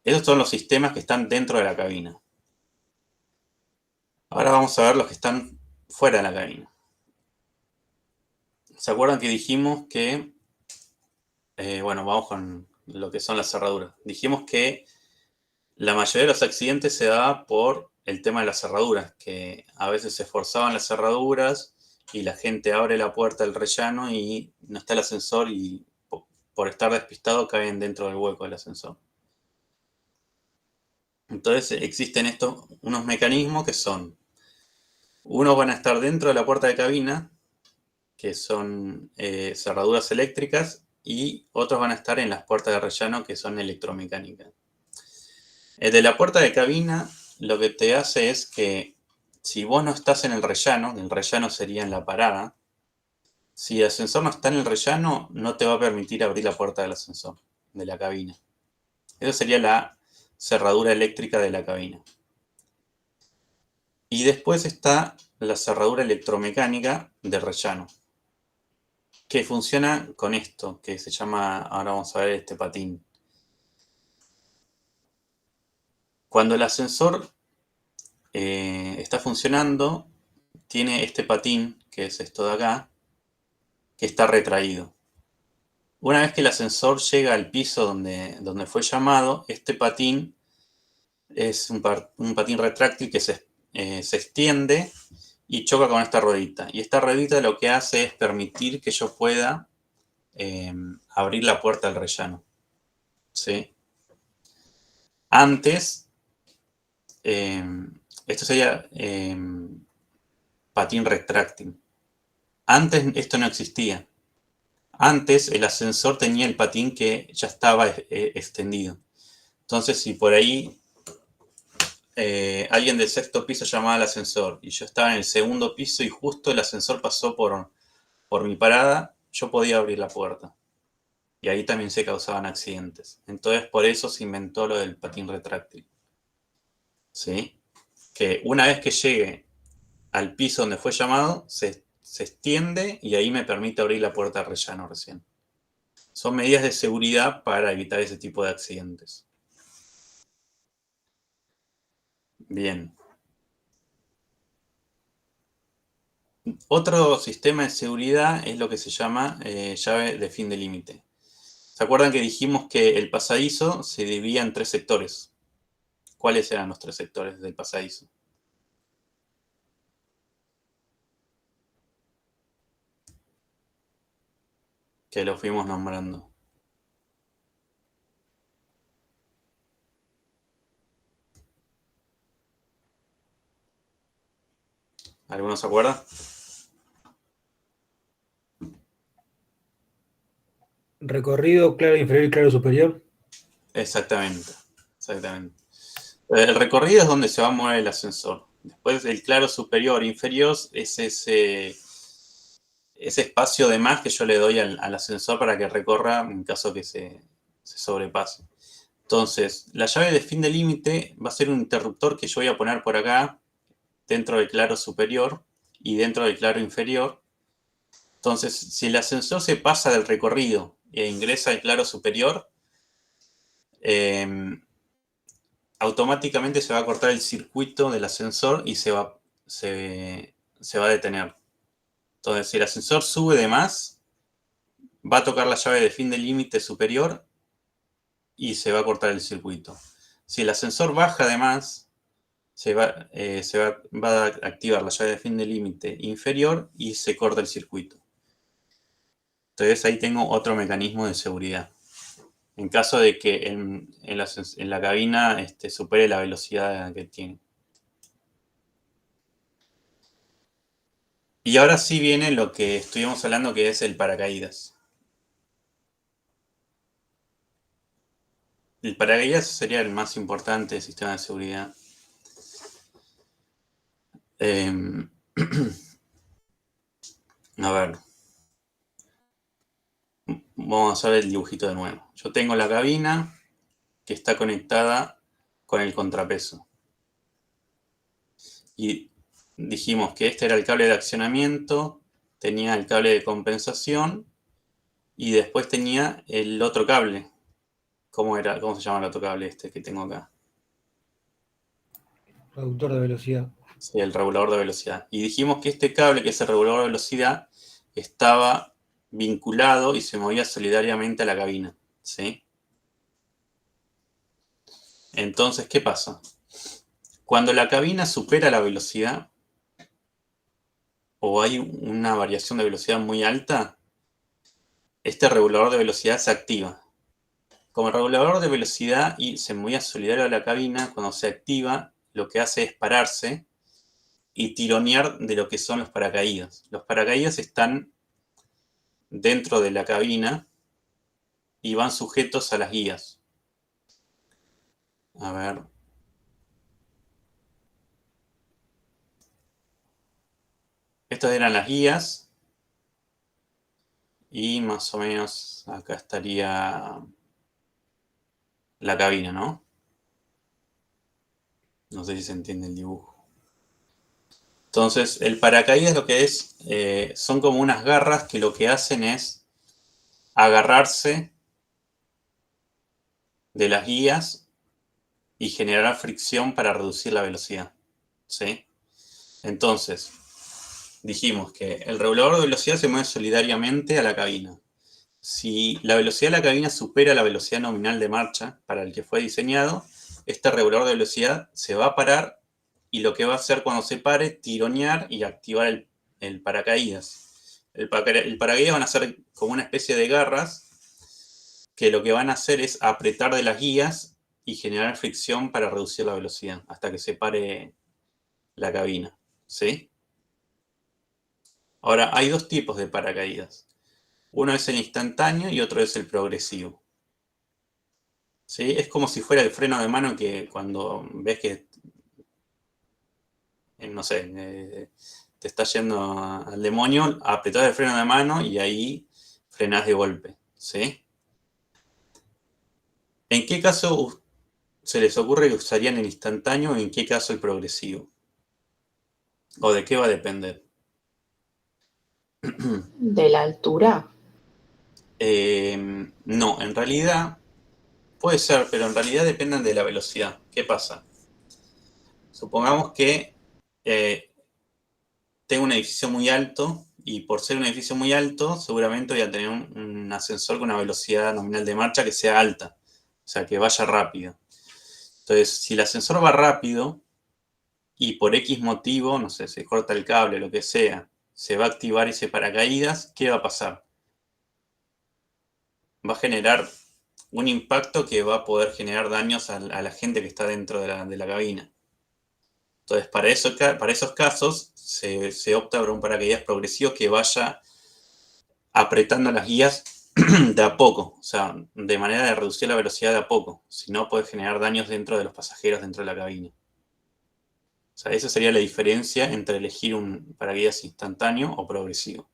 Esos son los sistemas que están dentro de la cabina. Ahora vamos a ver los que están fuera de la cabina. ¿Se acuerdan que dijimos que... bueno, vamos con lo que son las cerraduras. Dijimos que la mayoría de los accidentes se da por el tema de las cerraduras, que a veces se forzaban las cerraduras y la gente abre la puerta del rellano y no está el ascensor y por estar despistado caen dentro del hueco del ascensor. Entonces existen unos mecanismos que son, unos van a estar dentro de la puerta de cabina, que son cerraduras eléctricas, y otros van a estar en las puertas de rellano, que son electromecánicas. El de la puerta de cabina lo que te hace es que si vos no estás en el rellano sería en la parada, si el ascensor no está en el rellano, no te va a permitir abrir la puerta del ascensor, de la cabina. Eso sería la cerradura eléctrica de la cabina. Y después está la cerradura electromecánica de rellano, que funciona con esto, que se llama, ahora vamos a ver este patín. Cuando el ascensor está funcionando, tiene este patín, que es esto de acá, que está retraído. Una vez que el ascensor llega al piso donde fue llamado, este patín es un patín retráctil que se extiende y choca con esta ruedita. Y esta ruedita lo que hace es permitir que yo pueda abrir la puerta del rellano. ¿Sí? Antes, esto sería patín retráctil. Antes esto no existía. Antes el ascensor tenía el patín que ya estaba extendido. Entonces, si por ahí alguien del sexto piso llamaba al ascensor y yo estaba en el segundo piso y justo el ascensor pasó por mi parada, yo podía abrir la puerta. Y ahí también se causaban accidentes. Entonces, por eso se inventó lo del patín retráctil. ¿Sí? Que una vez que llegue al piso donde fue llamado, se extiende y ahí me permite abrir la puerta de rellano recién. Son medidas de seguridad para evitar ese tipo de accidentes. Bien. Otro sistema de seguridad es lo que se llama llave de fin de límite. ¿Se acuerdan que dijimos que el pasadizo se dividía en 3 sectores? ¿cuáles eran los 3 sectores del pasadizo? Que lo fuimos nombrando. ¿Alguno se acuerda? Recorrido, claro inferior y claro superior. Exactamente. El recorrido es donde se va a mover el ascensor. Después el claro superior e inferior es ese espacio de más que yo le doy al ascensor para que recorra en caso que se sobrepase. Entonces, la llave de fin de límite va a ser un interruptor que yo voy a poner por acá, dentro del claro superior y dentro del claro inferior. Entonces, si el ascensor se pasa del recorrido e ingresa al claro superior, automáticamente se va a cortar el circuito del ascensor y se va a detener. Entonces, si el ascensor sube de más, va a tocar la llave de fin de límite superior y se va a cortar el circuito. Si el ascensor baja de más, va a activar la llave de fin de límite inferior y se corta el circuito. Entonces ahí tengo otro mecanismo de seguridad. En caso de que en la cabina supere la velocidad que tiene. Y ahora sí viene lo que estuvimos hablando, que es el paracaídas. El paracaídas sería el más importante del sistema de seguridad. A ver. Vamos a hacer el dibujito de nuevo. Yo tengo la cabina que está conectada con el contrapeso. Y dijimos que este era el cable de accionamiento, tenía el cable de compensación y después tenía el otro cable. ¿Cómo se llama el otro cable este que tengo acá? Reductor de velocidad. Sí, el regulador de velocidad. Y dijimos que este cable, que es el regulador de velocidad, estaba vinculado y se movía solidariamente a la cabina, ¿sí? Entonces, ¿qué pasa? Cuando la cabina supera la velocidad o hay una variación de velocidad muy alta, este regulador de velocidad se activa. Como el regulador de velocidad se movía solidario a la cabina, cuando se activa, lo que hace es pararse y tironear de lo que son los paracaídas. Los paracaídas están dentro de la cabina y van sujetos a las guías. A ver. Estas eran las guías. Y más o menos acá estaría la cabina, ¿no? No sé si se entiende el dibujo. Entonces, el paracaídas lo que es, son como unas garras que lo que hacen es agarrarse de las guías y generar fricción para reducir la velocidad, ¿sí? Entonces, dijimos que el regulador de velocidad se mueve solidariamente a la cabina. Si la velocidad de la cabina supera la velocidad nominal de marcha para el que fue diseñado, este regulador de velocidad se va a parar y lo que va a hacer cuando se pare, tironear y activar el paracaídas. El paracaídas van a ser como una especie de garras que lo que van a hacer es apretar de las guías y generar fricción para reducir la velocidad hasta que se pare la cabina, ¿sí? Ahora, hay dos tipos de paracaídas. Uno es el instantáneo y otro es el progresivo. ¿Sí? Es como si fuera el freno de mano que cuando ves que, no sé, te está yendo al demonio, apretás el freno de mano y ahí frenás de golpe, ¿sí? ¿En qué caso se les ocurre que usarían el instantáneo y en qué caso el progresivo? ¿O de qué va a depender? ¿De la altura? No, en realidad puede ser, pero en realidad dependen de la velocidad. ¿Qué pasa? Supongamos que tengo un edificio muy alto y por ser un edificio muy alto seguramente voy a tener un ascensor con una velocidad nominal de marcha que sea alta, o sea, que vaya rápido. Entonces, si el ascensor va rápido y por X motivo, no sé, se corta el cable, lo que sea, se va a activar ese paracaídas, ¿qué va a pasar? Va a generar un impacto que va a poder generar daños a la gente que está dentro de la cabina. Entonces, para esos casos, se opta por un paracaídas progresivo que vaya apretando las guías de a poco, o sea, de manera de reducir la velocidad de a poco. Si no, puede generar daños dentro de los pasajeros, dentro de la cabina. O sea, esa sería la diferencia entre elegir un paracaídas instantáneo o progresivo.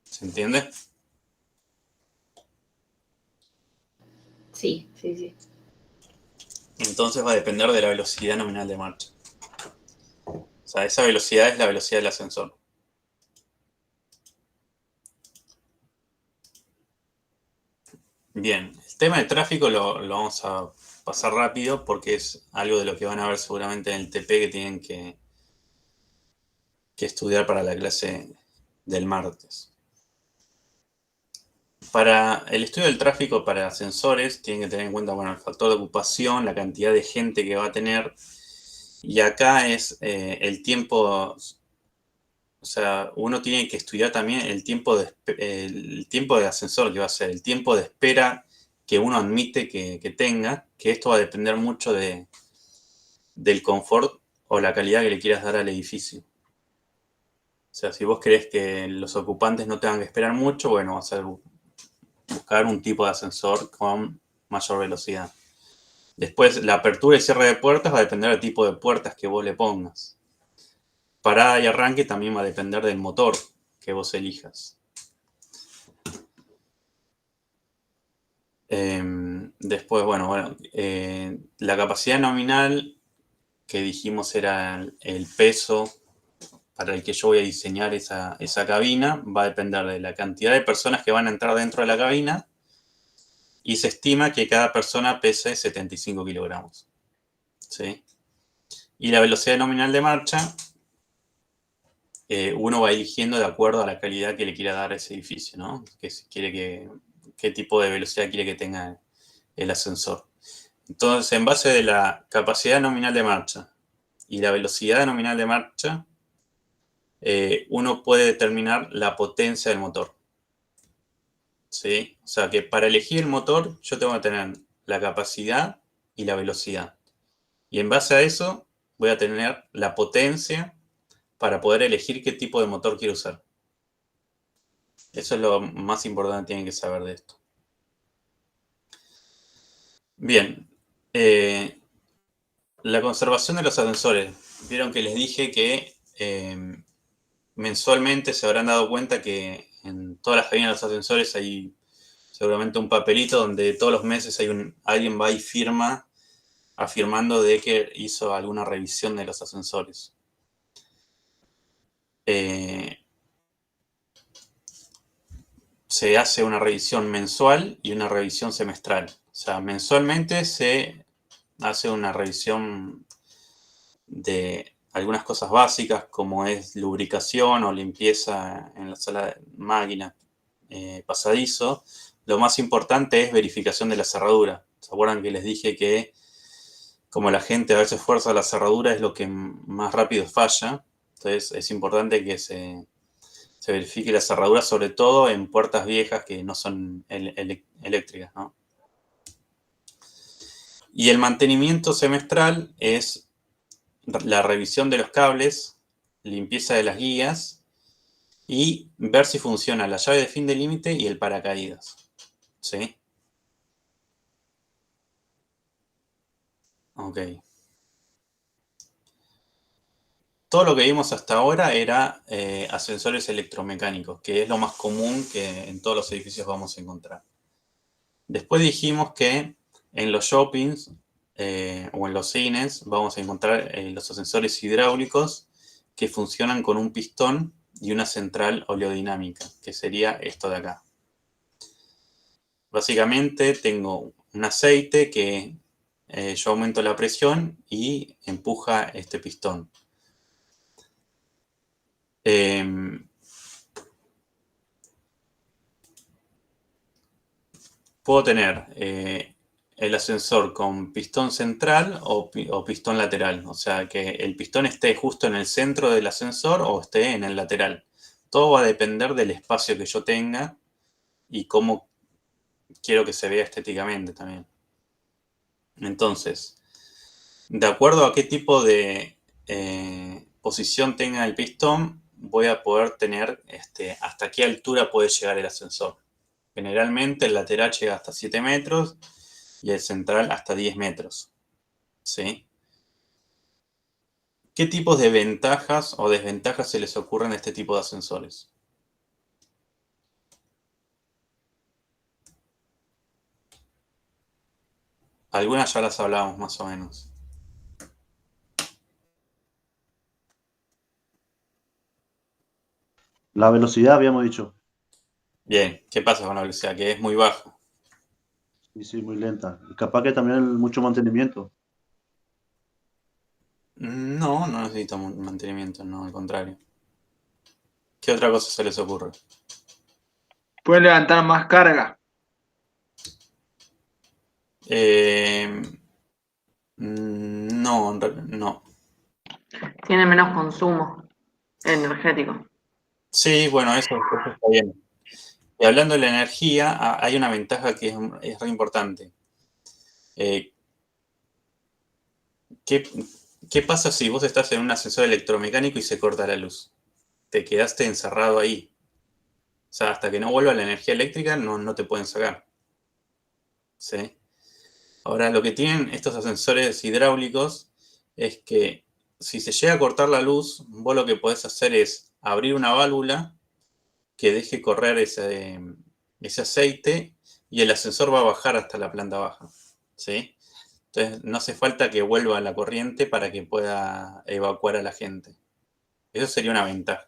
¿Se entiende? Sí, sí, sí. Entonces va a depender de la velocidad nominal de marcha. O sea, esa velocidad es la velocidad del ascensor. Bien, el tema de tráfico lo vamos a pasar rápido porque es algo de lo que van a ver seguramente en el TP que tienen que estudiar para la clase del martes. Para el estudio del tráfico para ascensores tienen que tener en cuenta, bueno, el factor de ocupación, la cantidad de gente que va a tener. Y acá es el tiempo, o sea, uno tiene que estudiar también el tiempo de ascensor que va a ser, el tiempo de espera que uno admite que tenga, que esto va a depender mucho del confort o la calidad que le quieras dar al edificio. O sea, si vos querés que los ocupantes no tengan que esperar mucho, bueno, vas a buscar un tipo de ascensor con mayor velocidad. Después, la apertura y cierre de puertas va a depender del tipo de puertas que vos le pongas. Parada y arranque también va a depender del motor que vos elijas. Después, bueno, la capacidad nominal que dijimos era el peso para el que yo voy a diseñar esa cabina, va a depender de la cantidad de personas que van a entrar dentro de la cabina y se estima que cada persona pese 75 kilogramos. ¿Sí? Y la velocidad nominal de marcha, uno va eligiendo de acuerdo a la calidad que le quiera dar a ese edificio, ¿no? Qué tipo de velocidad quiere que tenga el ascensor. Entonces, en base de la capacidad nominal de marcha y la velocidad nominal de marcha, uno puede determinar la potencia del motor. ¿Sí? O sea que para elegir el motor, yo tengo que tener la capacidad y la velocidad. Y en base a eso, voy a tener la potencia para poder elegir qué tipo de motor quiero usar. Eso es lo más importante que tienen que saber de esto. Bien. La conservación de los ascensores. Vieron que les dije que mensualmente se habrán dado cuenta que en todas las cabinas de los ascensores hay seguramente un papelito donde todos los meses alguien va y firma afirmando de que hizo alguna revisión de los ascensores. Se hace una revisión mensual y una revisión semestral. O sea, mensualmente se hace una revisión de algunas cosas básicas como es lubricación o limpieza en la sala de máquina, pasadizo. Lo más importante es verificación de la cerradura. ¿Se acuerdan que les dije que como la gente a veces fuerza la cerradura es lo que más rápido falla? Entonces es importante que se verifique la cerradura, sobre todo en puertas viejas que no son eléctricas, ¿no? Y el mantenimiento semestral es la revisión de los cables, limpieza de las guías y ver si funciona la llave de fin de límite y el paracaídas. ¿Sí? Ok. Todo lo que vimos hasta ahora era ascensores electromecánicos, que es lo más común que en todos los edificios vamos a encontrar. Después dijimos que en los shoppings o en los cines vamos a encontrar los ascensores hidráulicos que funcionan con un pistón y una central oleodinámica, que sería esto de acá. Básicamente tengo un aceite que yo aumento la presión y empuja este pistón. Puedo tener el ascensor con pistón central o pistón lateral. O sea, que el pistón esté justo en el centro del ascensor o esté en el lateral. Todo va a depender del espacio que yo tenga y cómo quiero que se vea estéticamente también. Entonces, de acuerdo a qué tipo de posición tenga el pistón, voy a poder tener hasta qué altura puede llegar el ascensor. Generalmente el lateral llega hasta 7 metros y el central hasta 10 metros. ¿Sí? ¿Qué tipos de ventajas o desventajas se les ocurren a este tipo de ascensores? Algunas ya las hablamos más o menos. La velocidad habíamos dicho. Bien, ¿qué pasa con la velocidad? Que es muy baja. Sí, sí, muy lenta. Y capaz que también mucho mantenimiento. No, no necesito mantenimiento, no, al contrario. ¿Qué otra cosa se les ocurre? Pueden levantar más carga. No, no. Tiene menos consumo energético. Sí, bueno, eso está bien. Y hablando de la energía, hay una ventaja que es re importante. ¿Qué pasa si vos estás en un ascensor electromecánico y se corta la luz? Te quedaste encerrado ahí. O sea, hasta que no vuelva la energía eléctrica no te pueden sacar. ¿Sí? Ahora, lo que tienen estos ascensores hidráulicos es que si se llega a cortar la luz, vos lo que podés hacer es abrir una válvula que deje correr ese aceite y el ascensor va a bajar hasta la planta baja. ¿Sí? Entonces, no hace falta que vuelva la corriente para que pueda evacuar a la gente. Eso sería una ventaja.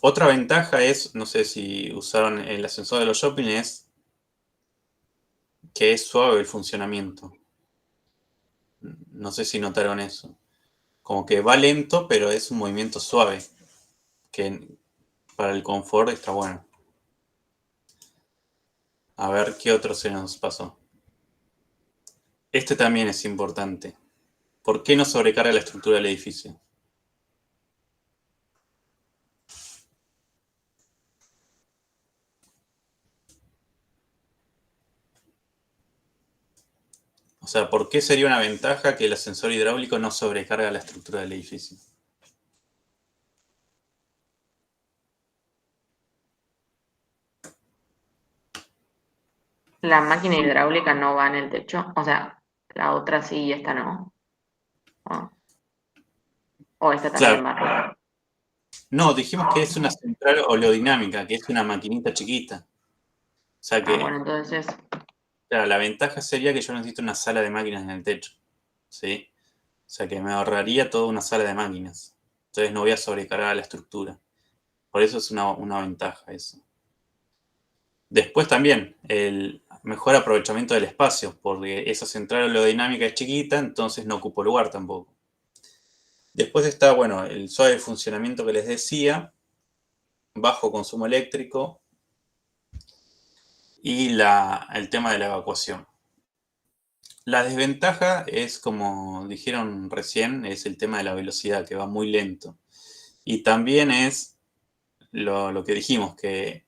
Otra ventaja es, no sé si usaron el ascensor de los shopping, es que es suave el funcionamiento. No sé si notaron eso. Como que va lento, pero es un movimiento suave, que para el confort está bueno. A ver qué otro se nos pasó. Este también es importante. ¿Por qué no sobrecarga la estructura del edificio? O sea, ¿por qué sería una ventaja que el ascensor hidráulico no sobrecarga la estructura del edificio? La máquina hidráulica no va en el techo. O sea, la otra sí y esta no. O esta también Claro. va arriba. No, dijimos que es una central oleodinámica, que es una maquinita chiquita. O sea que, Bueno, entonces claro, la ventaja sería que yo necesito una sala de máquinas en el techo. ¿Sí? O sea que me ahorraría toda una sala de máquinas. Entonces no voy a sobrecargar la estructura. Por eso es una ventaja eso. Después también, el mejor aprovechamiento del espacio, porque esa central oleodinámica es chiquita, entonces no ocupo lugar tampoco. Después está, bueno, el suave funcionamiento que les decía, bajo consumo eléctrico y el tema de la evacuación. La desventaja es, como dijeron recién, es el tema de la velocidad, que va muy lento. Y también es lo que dijimos, que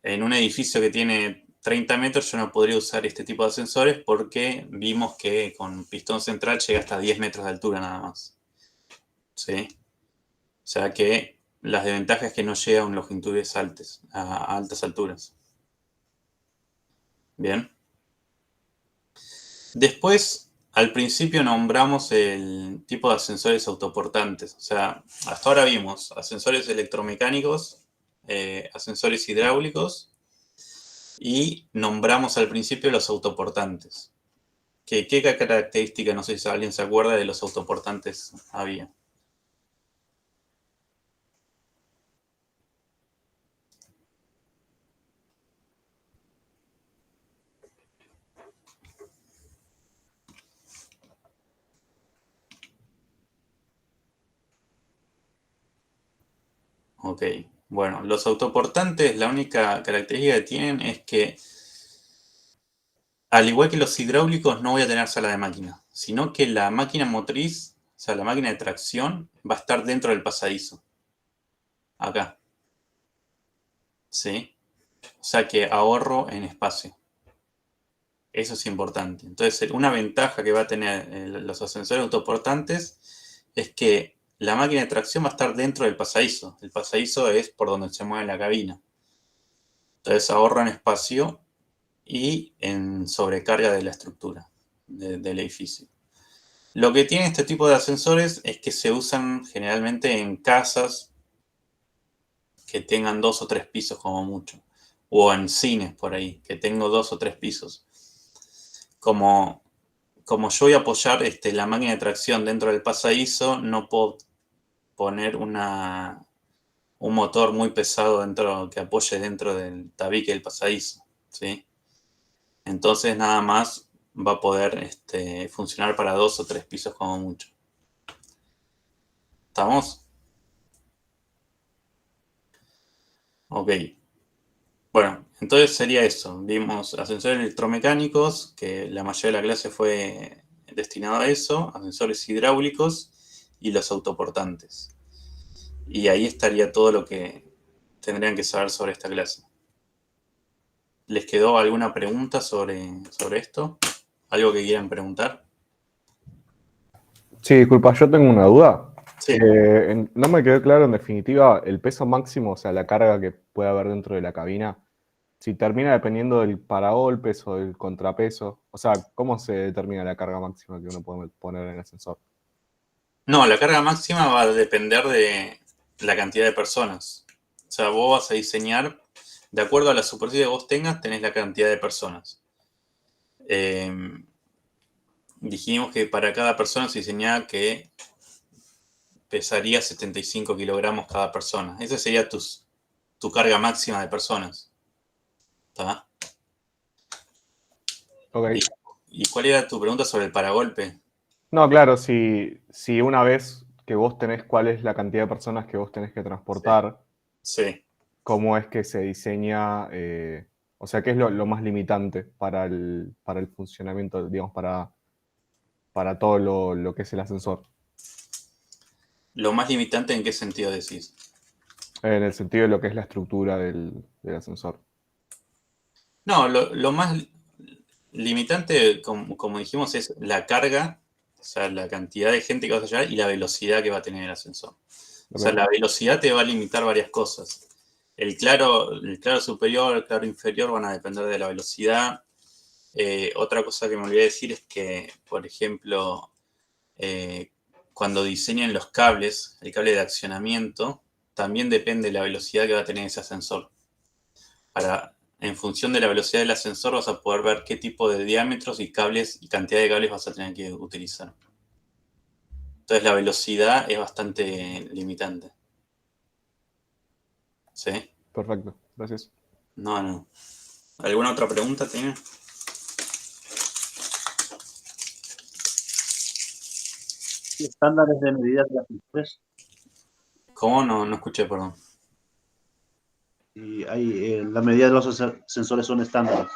en un edificio que tiene 30 metros yo no podría usar este tipo de ascensores porque vimos que con pistón central llega hasta 10 metros de altura nada más. ¿Sí? O sea que las desventajas es que no llega a longitudes altas, a altas alturas. Bien. Después, al principio nombramos el tipo de ascensores autoportantes. O sea, hasta ahora vimos ascensores electromecánicos, ascensores hidráulicos y nombramos al principio los autoportantes. ¿Qué característica, no sé si alguien se acuerda, de los autoportantes había? Ok. Bueno, los autoportantes, la única característica que tienen es que, al igual que los hidráulicos, no voy a tener sala de máquina, sino que la máquina motriz, o sea, la máquina de tracción, va a estar dentro del pasadizo. Acá. ¿Sí? O sea que ahorro en espacio. Eso es importante. Entonces, una ventaja que va a tener los ascensores autoportantes es que la máquina de tracción va a estar dentro del pasadizo. El pasadizo es por donde se mueve la cabina. Entonces, ahorro en espacio y en sobrecarga de la estructura del edificio. Lo que tiene este tipo de ascensores es que se usan generalmente en casas que tengan 2 o 3 pisos como mucho. O en cines por ahí, que tengo 2 o 3 pisos. Como yo voy a apoyar la máquina de tracción dentro del pasadizo, no puedo poner un motor muy pesado que apoye dentro del tabique del pasadizo, ¿sí? Entonces nada más va a poder funcionar para 2 o 3 pisos como mucho. ¿Estamos? Ok. Bueno, entonces sería eso. Vimos ascensores electromecánicos, que la mayoría de la clase fue destinada a eso, ascensores hidráulicos y los autoportantes. Y ahí estaría todo lo que tendrían que saber sobre esta clase. ¿Les quedó alguna pregunta sobre esto? ¿Algo que quieran preguntar? Sí, disculpa, yo tengo una duda. Sí. No me quedó claro en definitiva el peso máximo, o sea, la carga que puede haber dentro de la cabina, si termina dependiendo del paragolpes o del contrapeso. O sea, ¿cómo se determina la carga máxima que uno puede poner en el ascensor? No, la carga máxima va a depender de la cantidad de personas. O sea, vos vas a diseñar, de acuerdo a la superficie que vos tengas, tenés la cantidad de personas. Dijimos que para cada persona se diseñaba que pesaría 75 kilogramos cada persona. Esa sería tu carga máxima de personas. ¿Está? Ok. ¿Y cuál era tu pregunta sobre el paragolpe? No, claro, si una vez que vos tenés cuál es la cantidad de personas que vos tenés que transportar, Sí. ¿cómo es que se diseña? O sea, ¿qué es lo más limitante para el funcionamiento, digamos, para todo lo que es el ascensor? ¿Lo más limitante en qué sentido decís? En el sentido de lo que es la estructura del ascensor. No, lo más limitante, como dijimos, es la carga, o sea, la cantidad de gente que vas a llevar y la velocidad que va a tener el ascensor. O sea, la velocidad te va a limitar varias cosas. El claro superior, el claro inferior van a depender de la velocidad. Otra cosa que me olvidé decir es que, por ejemplo, cuando diseñan los cables, el cable de accionamiento, también depende de la velocidad que va a tener ese ascensor. En función de la velocidad del ascensor vas a poder ver qué tipo de diámetros y cables y cantidad de cables vas a tener que utilizar. Entonces la velocidad es bastante limitante. ¿Sí? Perfecto, gracias. No. ¿Alguna otra pregunta tiene? ¿Estándares de medidas de ascensores? ¿Cómo? No escuché, perdón. Y hay, la medida de los ascensores son estándares.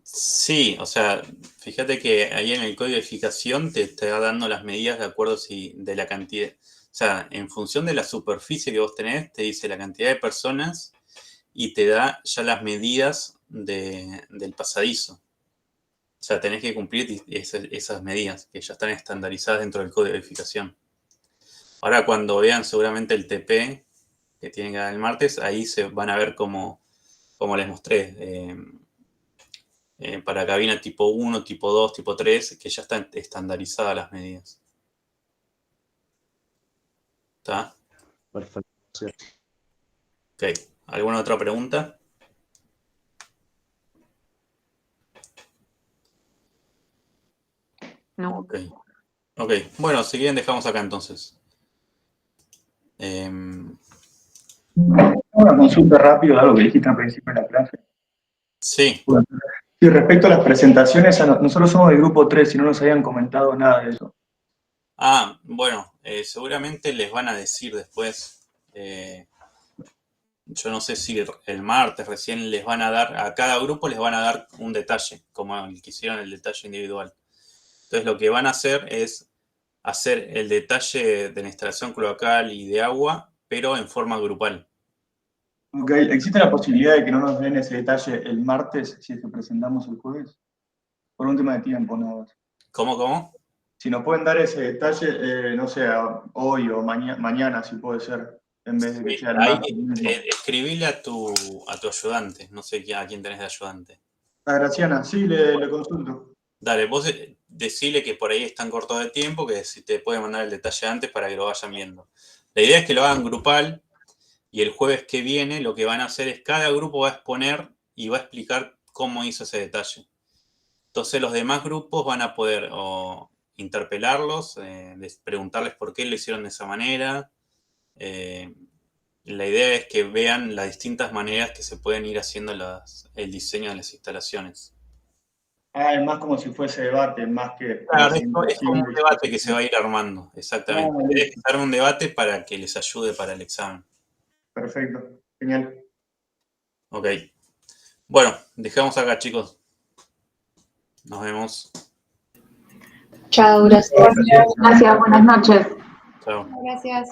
Sí, o sea, fíjate que ahí en el código de edificación te va dando las medidas de acuerdo de la cantidad. O sea, en función de la superficie que vos tenés, te dice la cantidad de personas y te da ya las medidas del pasadizo. O sea, tenés que cumplir esas medidas que ya están estandarizadas dentro del código de edificación. Ahora cuando vean seguramente el TP que tienen que dar el martes, ahí se van a ver como les mostré, para cabina tipo 1, tipo 2, tipo 3, que ya están estandarizadas las medidas. ¿Está? Perfecto. Sí. Ok. ¿Alguna otra pregunta? No. Ok. Bueno, si quieren dejamos acá entonces. Una consulta rápida de algo que dijiste al principio de la clase. Sí. Y respecto a las presentaciones, nosotros somos del grupo 3 y no nos habían comentado nada de eso. Bueno, seguramente les van a decir después. Yo no sé si el martes recién les van a dar, a cada grupo les van a dar un detalle, como el que hicieron el detalle individual. Entonces lo que van a hacer es hacer el detalle de la instalación cloacal y de agua, pero en forma grupal. Ok, ¿existe la posibilidad de que no nos den ese detalle el martes si es que presentamos el jueves? Por un tema de tiempo, nada más. ¿Cómo? Si nos pueden dar ese detalle, no sé, hoy o mañana, si puede ser, en vez de que sea el Ahí, martes mismo. escribile a tu ayudante, no sé a quién tenés de ayudante. A Graciana, sí, le consulto. Dale, vos decile que por ahí están cortos de tiempo, que si te puede mandar el detalle antes para que lo vayan viendo. La idea es que lo hagan grupal y el jueves que viene lo que van a hacer es cada grupo va a exponer y va a explicar cómo hizo ese detalle. Entonces los demás grupos van a poder interpelarlos, preguntarles por qué lo hicieron de esa manera. La idea es que vean las distintas maneras que se pueden ir haciendo el diseño de las instalaciones. Es más como si fuese debate, más que... Claro, es como un debate que se va a ir armando, exactamente. Es que se arme un debate para que les ayude para el examen. Perfecto, genial. Ok. Bueno, dejamos acá, chicos. Nos vemos. Chao, gracias. Gracias, buenas noches. Chao. Gracias.